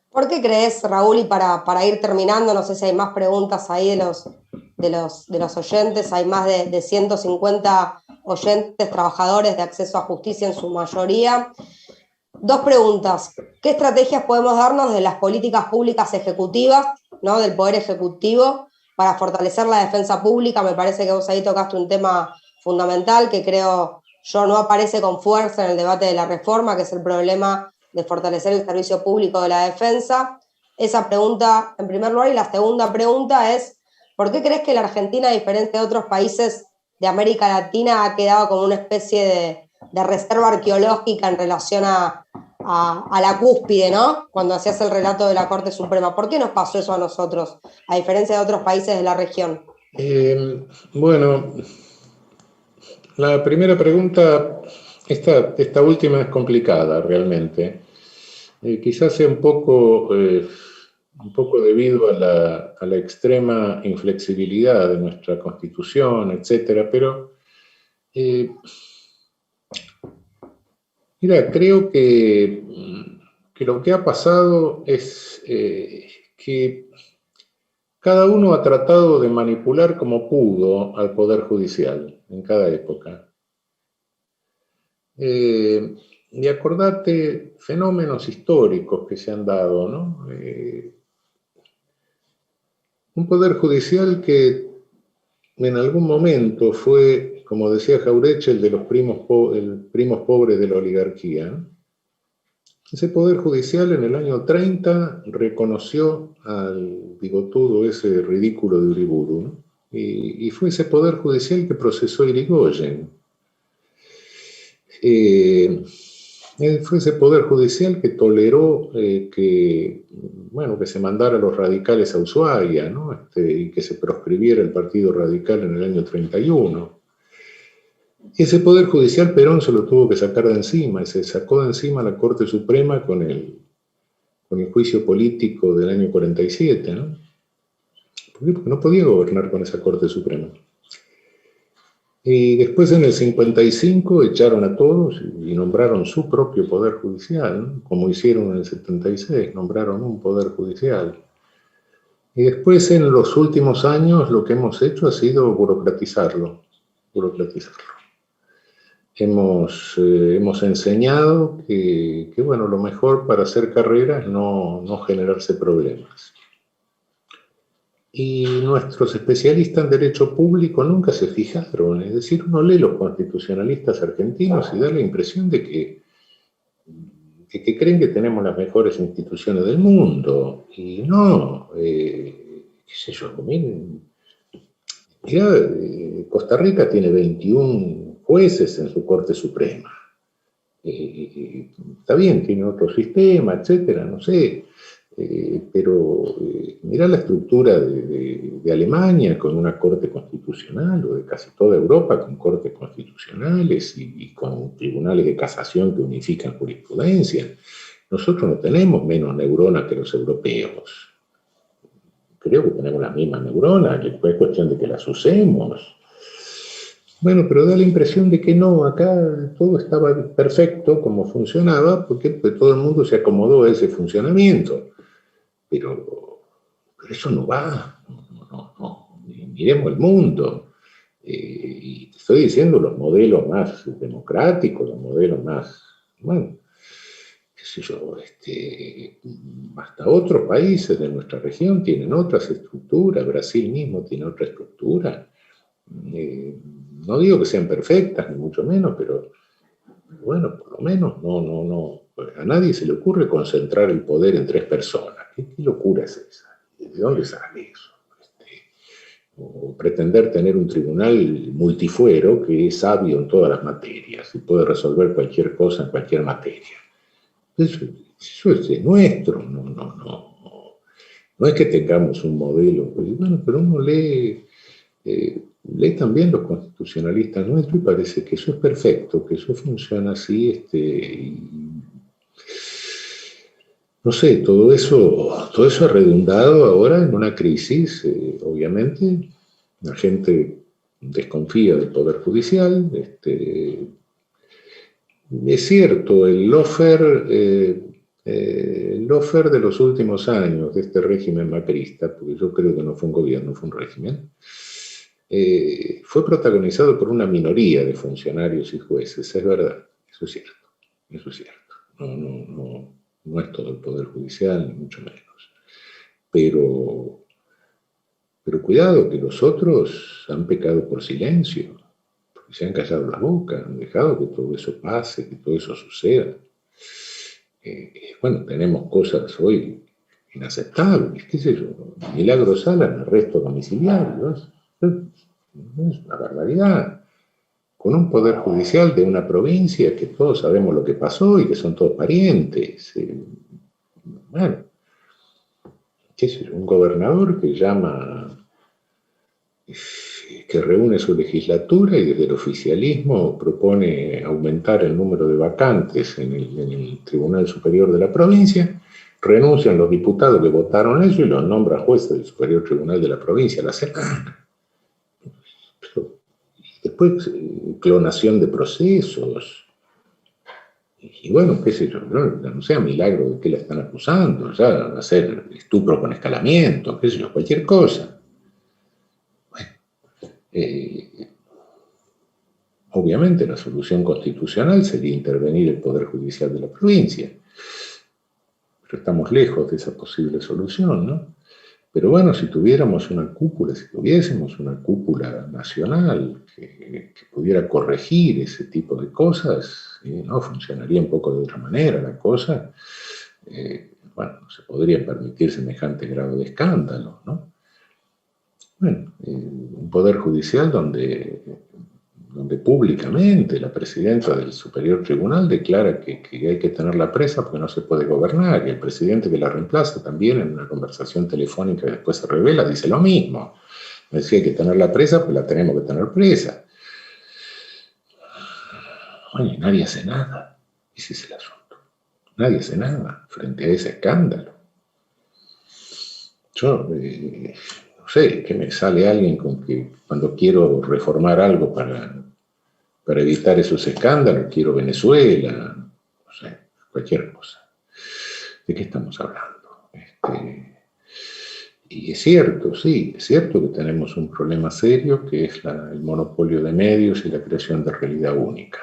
¿Por qué crees, Raúl, y para ir terminando, no sé si hay más preguntas ahí de los oyentes, hay más de 150 oyentes, trabajadores de acceso a justicia en su mayoría? Dos preguntas. ¿Qué estrategias podemos darnos de las políticas públicas ejecutivas, ¿no? Del Poder Ejecutivo, para fortalecer la defensa pública? Me parece que vos ahí tocaste un tema fundamental que creo yo no aparece con fuerza en el debate de la reforma, que es el problema de fortalecer el servicio público de la defensa. Esa pregunta en primer lugar. Y la segunda pregunta es, ¿por qué crees que la Argentina, a diferencia de otros países de América Latina, ha quedado como una especie de reserva arqueológica en relación a la cúspide, ¿no? Cuando hacías el relato de la Corte Suprema? ¿Por qué nos pasó eso a nosotros, a diferencia de otros países de la región? Bueno, la primera pregunta, esta última es complicada realmente. Quizás sea un poco debido a la extrema inflexibilidad de nuestra Constitución, etcétera, pero mira, creo que lo que ha pasado es que cada uno ha tratado de manipular como pudo al Poder Judicial en cada época. Y acordate fenómenos históricos que se han dado, ¿no? Un Poder Judicial que en algún momento fue, como decía Jauretche, el de los primos pobres de la oligarquía, ¿no? Ese Poder Judicial en el año 30 reconoció al bigotudo ese ridículo de Uriburu, ¿no? Y fue ese Poder Judicial que procesó a Irigoyen. Fue ese Poder Judicial que toleró que se mandara a los radicales a Ushuaia, ¿no? Y que se proscribiera el Partido Radical en el año 31. Ese poder judicial Perón se lo tuvo que sacar de encima, y se sacó de encima la Corte Suprema con el juicio político del año 47, ¿no? ¿Por qué? Porque no podía gobernar con esa Corte Suprema. Y después en el 55 echaron a todos y nombraron su propio poder judicial, ¿no? Como hicieron en el 76, nombraron un poder judicial. Y después en los últimos años lo que hemos hecho ha sido burocratizarlo. Hemos enseñado que, bueno, lo mejor para hacer carrera es no generarse problemas. Y nuestros especialistas en derecho público nunca se fijaron. Es decir, uno lee los constitucionalistas argentinos y da la impresión de que creen que tenemos las mejores instituciones del mundo. Y no, qué sé yo, miren, mirá, Costa Rica tiene 21 jueces en su Corte Suprema. Está bien, tiene otro sistema, etcétera, no sé. Pero mirá la estructura de Alemania con una corte constitucional, o de casi toda Europa con cortes constitucionales y con tribunales de casación que unifican jurisprudencia. Nosotros no tenemos menos neuronas que los europeos. Creo que tenemos las mismas neuronas, después es cuestión de que las usemos. Bueno, pero da la impresión de que no, acá todo estaba perfecto como funcionaba, porque todo el mundo se acomodó a ese funcionamiento. Pero eso no va, no. Miremos el mundo. Y te estoy diciendo los modelos más democráticos, los modelos más, bueno, qué sé yo, hasta otros países de nuestra región tienen otras estructuras, Brasil mismo tiene otra estructura. No digo que sean perfectas, ni mucho menos, pero bueno, por lo menos no. A nadie se le ocurre concentrar el poder en 3 personas. ¿Qué locura es esa? ¿De dónde sale eso? O pretender tener un tribunal multifuero que es sabio en todas las materias y puede resolver cualquier cosa en cualquier materia. Eso es nuestro, no es que tengamos un modelo. Bueno, pero uno lee también los constitucionalistas nuestros y parece que eso es perfecto, que eso funciona así, no sé, todo eso ha redundado ahora en una crisis, obviamente. La gente desconfía del Poder Judicial. Es cierto, el lawfare de los últimos años de este régimen macrista, porque yo creo que no fue un gobierno, fue un régimen, fue protagonizado por una minoría de funcionarios y jueces, es verdad, eso es cierto. No es todo el Poder Judicial, ni mucho menos. Pero cuidado, que los otros han pecado por silencio, porque se han callado la boca, han dejado que todo eso pase, que todo eso suceda. Bueno, tenemos cosas hoy inaceptables, qué sé yo, Milagro Sala en arresto domiciliario, es una barbaridad. Con un poder judicial de una provincia que todos sabemos lo que pasó y que son todos parientes. Bueno, qué sé yo, un gobernador que reúne su legislatura y desde el oficialismo propone aumentar el número de vacantes en el Tribunal Superior de la provincia, renuncian los diputados que votaron eso y los nombra jueces del Superior Tribunal de la provincia a la semana. Después, clonación de procesos. Y bueno, qué sé yo, no sea milagro de qué la están acusando, ya hacer estupro con escalamiento, qué sé yo, cualquier cosa. Bueno, obviamente la solución constitucional sería intervenir el Poder Judicial de la provincia, pero estamos lejos de esa posible solución, ¿no? Pero bueno, si tuviésemos una cúpula nacional que pudiera corregir ese tipo de cosas, ¿no? Funcionaría un poco de otra manera la cosa. Bueno, no se podría permitir semejante grado de escándalo, ¿no? Bueno, un poder judicial donde públicamente la presidenta del Superior Tribunal declara que hay que tenerla presa porque no se puede gobernar, y el presidente que la reemplaza también en una conversación telefónica que después se revela dice lo mismo. Decía, hay que tenerla presa, pues la tenemos que tener presa. Oye, nadie hace nada. Ese es el asunto. Nadie hace nada frente a ese escándalo. Yo, no sé, que me sale alguien con que cuando quiero reformar algo para evitar esos escándalos, quiero Venezuela, no sé, cualquier cosa. ¿De qué estamos hablando? Y es cierto, sí, es cierto que tenemos un problema serio que es el monopolio de medios y la creación de realidad única.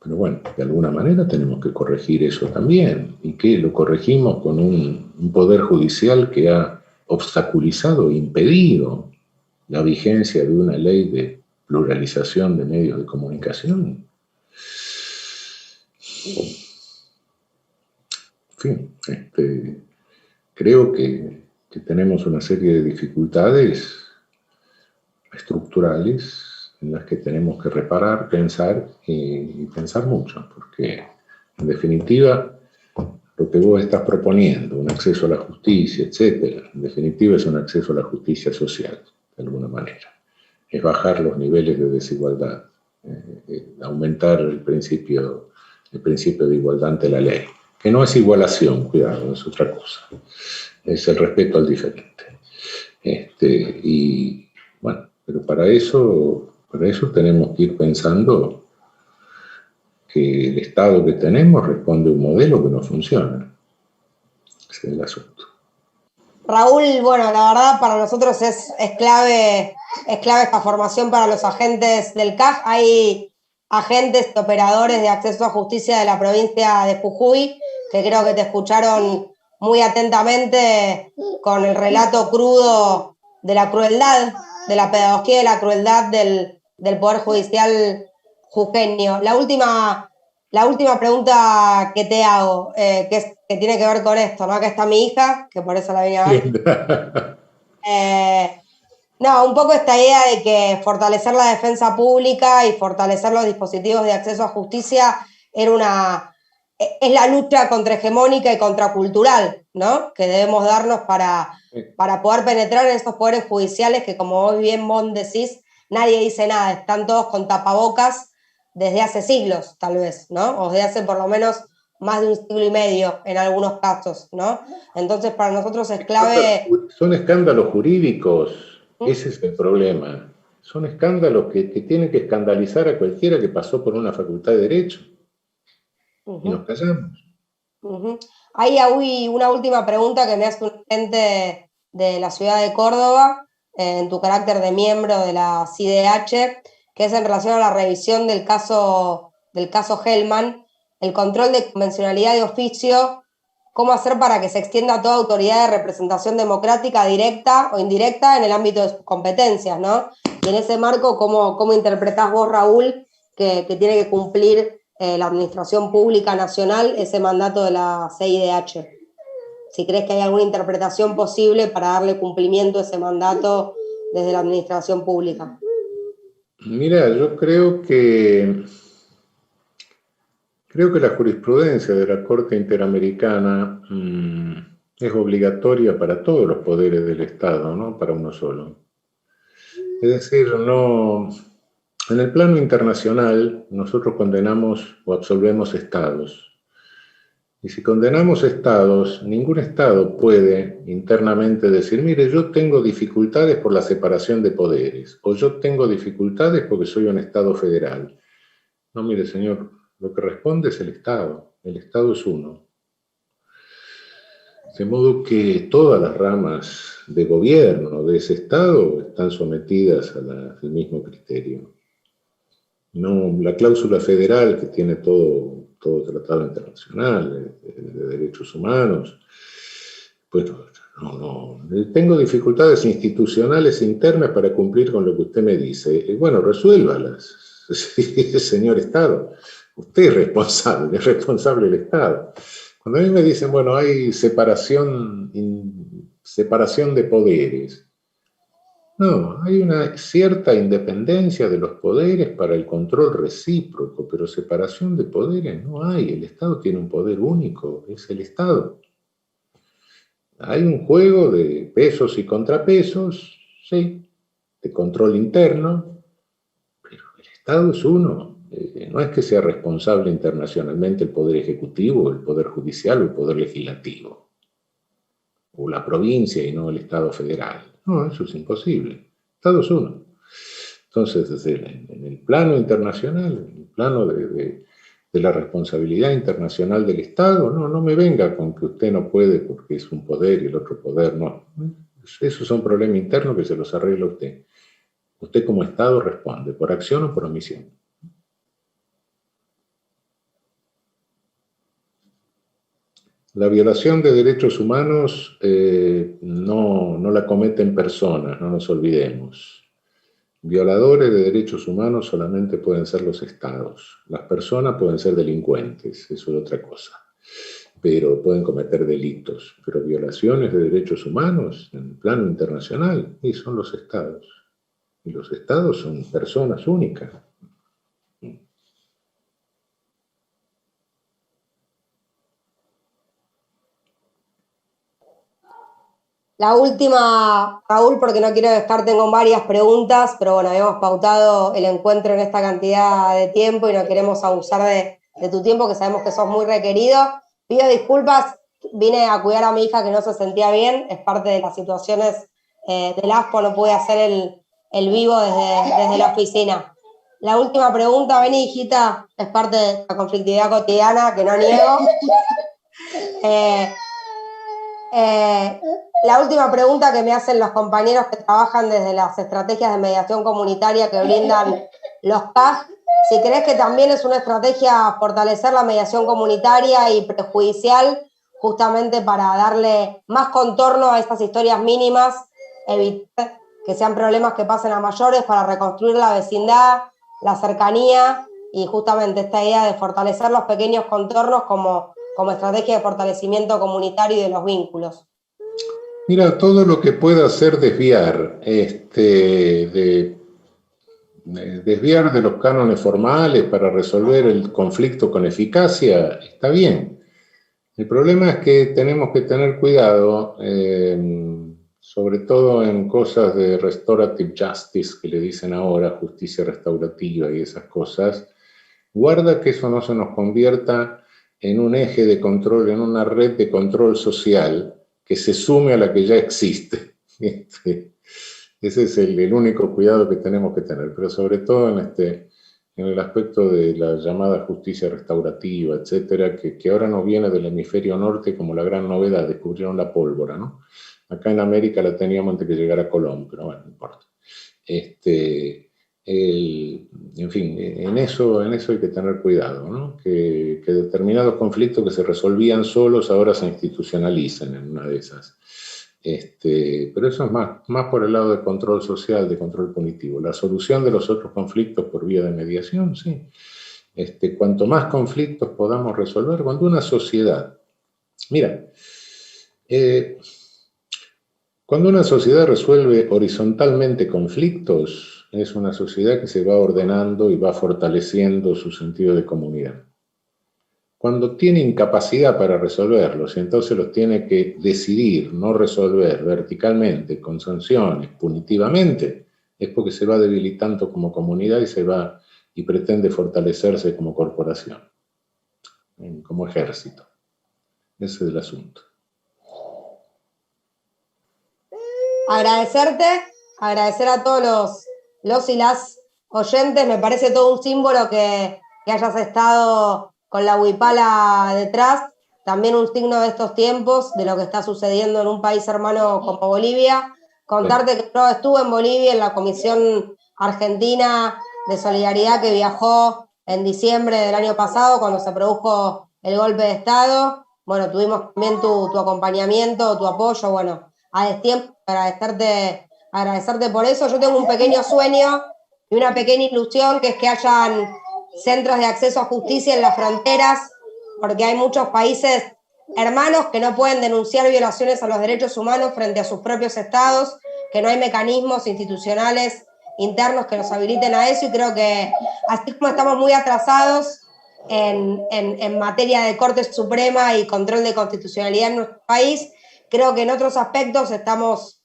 Pero bueno, de alguna manera tenemos que corregir eso también. ¿Y qué? Lo corregimos con un poder judicial que ha obstaculizado e impedido la vigencia de una ley de pluralización de medios de comunicación. En fin, creo que tenemos una serie de dificultades estructurales en las que tenemos que reparar, pensar y pensar mucho, porque en definitiva lo que vos estás proponiendo, un acceso a la justicia, etcétera, en definitiva es un acceso a la justicia social, de alguna manera. Es bajar los niveles de desigualdad, aumentar el principio de igualdad ante la ley, que no es igualación, cuidado, es otra cosa, es el respeto al diferente. Y bueno, pero para eso tenemos que ir pensando que el Estado que tenemos responde a un modelo que no funciona. Ese es el asunto. Raúl, bueno, la verdad para nosotros es clave esta formación para los agentes del CAJ. Hay agentes y operadores de acceso a justicia de la provincia de Jujuy que creo que te escucharon muy atentamente con el relato crudo de la crueldad, de la pedagogía de la crueldad del Poder Judicial jujeño. La última pregunta que te hago, que tiene que ver con esto, ¿no? Acá está mi hija, que por eso la vine a ver. No, un poco esta idea de que fortalecer la defensa pública y fortalecer los dispositivos de acceso a justicia es la lucha contrahegemónica y contracultural, ¿no? Que debemos darnos para poder penetrar en estos poderes judiciales que, como vos bien decís, nadie dice nada, están todos con tapabocas desde hace siglos, tal vez, ¿no? O desde hace por lo menos más de un siglo y medio en algunos casos, ¿no? Entonces, para nosotros es clave... Son escándalos jurídicos, ese es el problema. Son escándalos que tienen que escandalizar a cualquiera que pasó por una facultad de Derecho. Y nos callamos. Hay una última pregunta que me hace un agente de la ciudad de Córdoba, en tu carácter de miembro de la CIDH, que es en relación a la revisión del caso Hellman, el control de convencionalidad de oficio, cómo hacer para que se extienda a toda autoridad de representación democrática, directa o indirecta, en el ámbito de sus competencias, ¿no? Y en ese marco, ¿cómo interpretás vos, Raúl, que tiene que cumplir la Administración Pública Nacional ese mandato de la CIDH? Si crees que hay alguna interpretación posible para darle cumplimiento a ese mandato desde la Administración Pública. Mira, yo creo que la jurisprudencia de la Corte Interamericana es obligatoria para todos los poderes del Estado, no para uno solo. Es decir, no, en el plano internacional nosotros condenamos o absolvemos estados. Y si condenamos estados, ningún estado puede internamente decir, mire, yo tengo dificultades por la separación de poderes, o yo tengo dificultades porque soy un estado federal. No, mire, señor, lo que responde es el Estado es uno. De modo que todas las ramas de gobierno de ese Estado están sometidas al mismo criterio. No, la cláusula federal que tiene todo tratado internacional de derechos humanos, pues no. Tengo dificultades institucionales internas para cumplir con lo que usted me dice. Bueno, resuélvalas, señor Estado. Usted es responsable del Estado. Cuando a mí me dicen, bueno, hay separación de poderes. No, hay una cierta independencia de los poderes para el control recíproco, pero separación de poderes no hay. El Estado tiene un poder único, es el Estado. Hay un juego de pesos y contrapesos, sí, de control interno, pero el Estado es uno no es que sea responsable internacionalmente el Poder Ejecutivo, el Poder Judicial o el Poder Legislativo, o la provincia y no el Estado federal. No, eso es imposible. El Estado es uno. Entonces, en el plano internacional, en el plano de la responsabilidad internacional del Estado, no me venga con que usted no puede porque es un poder y el otro poder no. Esos son problemas internos que se los arregla usted. Usted como Estado responde, por acción o por omisión. La violación de derechos humanos no la cometen personas, no nos olvidemos. Violadores de derechos humanos solamente pueden ser los estados. Las personas pueden ser delincuentes, eso es otra cosa. Pero pueden cometer delitos. Pero violaciones de derechos humanos en el plano internacional, y son los estados. Y los estados son personas únicas. La última, Raúl, porque no quiero dejarte con varias preguntas, pero bueno, habíamos pautado el encuentro en esta cantidad de tiempo y no queremos abusar de tu tiempo, que sabemos que sos muy requerido. Pido disculpas, vine a cuidar a mi hija que no se sentía bien, es parte de las situaciones del ASPO, no pude hacer el vivo desde la oficina. La última pregunta, Beni, hijita, es parte de la conflictividad cotidiana, que no niego. La última pregunta que me hacen los compañeros que trabajan desde las estrategias de mediación comunitaria que brindan los CAG, si crees que también es una estrategia fortalecer la mediación comunitaria y prejudicial, justamente para darle más contorno a estas historias mínimas, evitar que sean problemas que pasen a mayores, para reconstruir la vecindad, la cercanía y justamente esta idea de fortalecer los pequeños contornos como estrategia de fortalecimiento comunitario y de los vínculos. Mira, todo lo que pueda hacer desviar, desviar de los cánones formales para resolver el conflicto con eficacia, está bien. El problema es que tenemos que tener cuidado, sobre todo en cosas de restorative justice, que le dicen ahora, justicia restaurativa y esas cosas. Guarda que eso no se nos convierta en un eje de control, en una red de control social que se sume a la que ya existe. Ese es el único cuidado que tenemos que tener, pero sobre todo en el aspecto de la llamada justicia restaurativa, etcétera, que ahora nos viene del hemisferio norte como la gran novedad, descubrieron la pólvora, ¿no? Acá en América la teníamos antes que llegara Colón, pero bueno, no importa. En fin, en eso hay que tener cuidado, ¿no? Que determinados conflictos que se resolvían solos ahora se institucionalicen en una de esas. Pero eso es más por el lado de control social, de control punitivo. La solución de los otros conflictos por vía de mediación, sí. Cuanto más conflictos podamos resolver, cuando una sociedad... Mira, cuando una sociedad resuelve horizontalmente conflictos, es una sociedad que se va ordenando y va fortaleciendo su sentido de comunidad. Cuando tiene incapacidad para resolverlos y entonces los tiene que decidir, no resolver verticalmente, con sanciones, punitivamente, es porque se va debilitando como comunidad y pretende fortalecerse como corporación, como ejército. Ese es el asunto. Agradecer a todos los y las oyentes, me parece todo un símbolo que hayas estado con la huipala detrás, también un signo de estos tiempos, de lo que está sucediendo en un país hermano como Bolivia. Contarte que yo estuve en Bolivia en la Comisión Argentina de Solidaridad que viajó en diciembre del año pasado cuando se produjo el golpe de Estado. Bueno, tuvimos también tu acompañamiento, tu apoyo, bueno, a destiempo, agradecerte por eso. Yo tengo un pequeño sueño y una pequeña ilusión, que es que hayan centros de acceso a justicia en las fronteras, porque hay muchos países hermanos que no pueden denunciar violaciones a los derechos humanos frente a sus propios estados, que no hay mecanismos institucionales internos que nos habiliten a eso, y creo que así como estamos muy atrasados en materia de Corte Suprema y control de constitucionalidad en nuestro país, creo que en otros aspectos estamos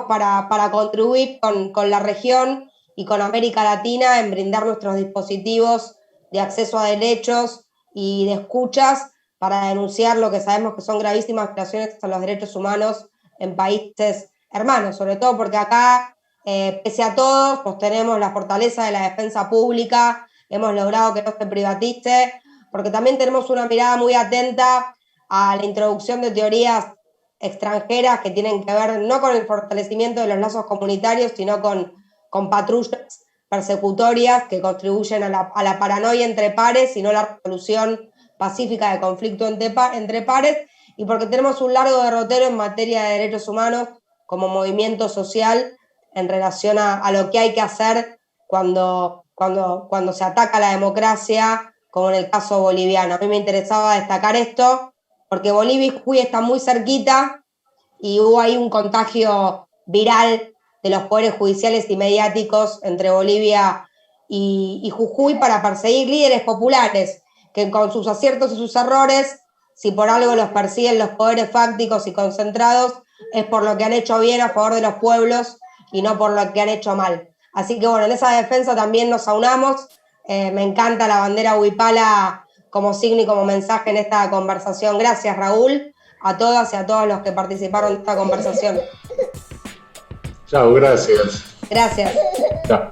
para contribuir con la región y con América Latina en brindar nuestros dispositivos de acceso a derechos y de escuchas para denunciar lo que sabemos que son gravísimas violaciones a los derechos humanos en países hermanos, sobre todo porque acá, pese a todo, pues tenemos la fortaleza de la defensa pública, hemos logrado que no se privatice, porque también tenemos una mirada muy atenta a la introducción de teorías extranjeras que tienen que ver no con el fortalecimiento de los lazos comunitarios, sino con patrullas persecutorias que contribuyen a la paranoia entre pares y no la resolución pacífica de conflicto entre pares, y porque tenemos un largo derrotero en materia de derechos humanos como movimiento social en relación a lo que hay que hacer cuando se ataca la democracia, como en el caso boliviano. A mí me interesaba destacar esto, porque Bolivia y Jujuy están muy cerquita y hubo ahí un contagio viral de los poderes judiciales y mediáticos entre Bolivia y Jujuy para perseguir líderes populares que con sus aciertos y sus errores, si por algo los persiguen los poderes fácticos y concentrados, es por lo que han hecho bien a favor de los pueblos y no por lo que han hecho mal. Así que bueno, en esa defensa también nos aunamos. Me encanta la bandera huipala como signo y como mensaje en esta conversación. Gracias, Raúl, a todas y a todos los que participaron de esta conversación. Chao, gracias. Gracias. Chao.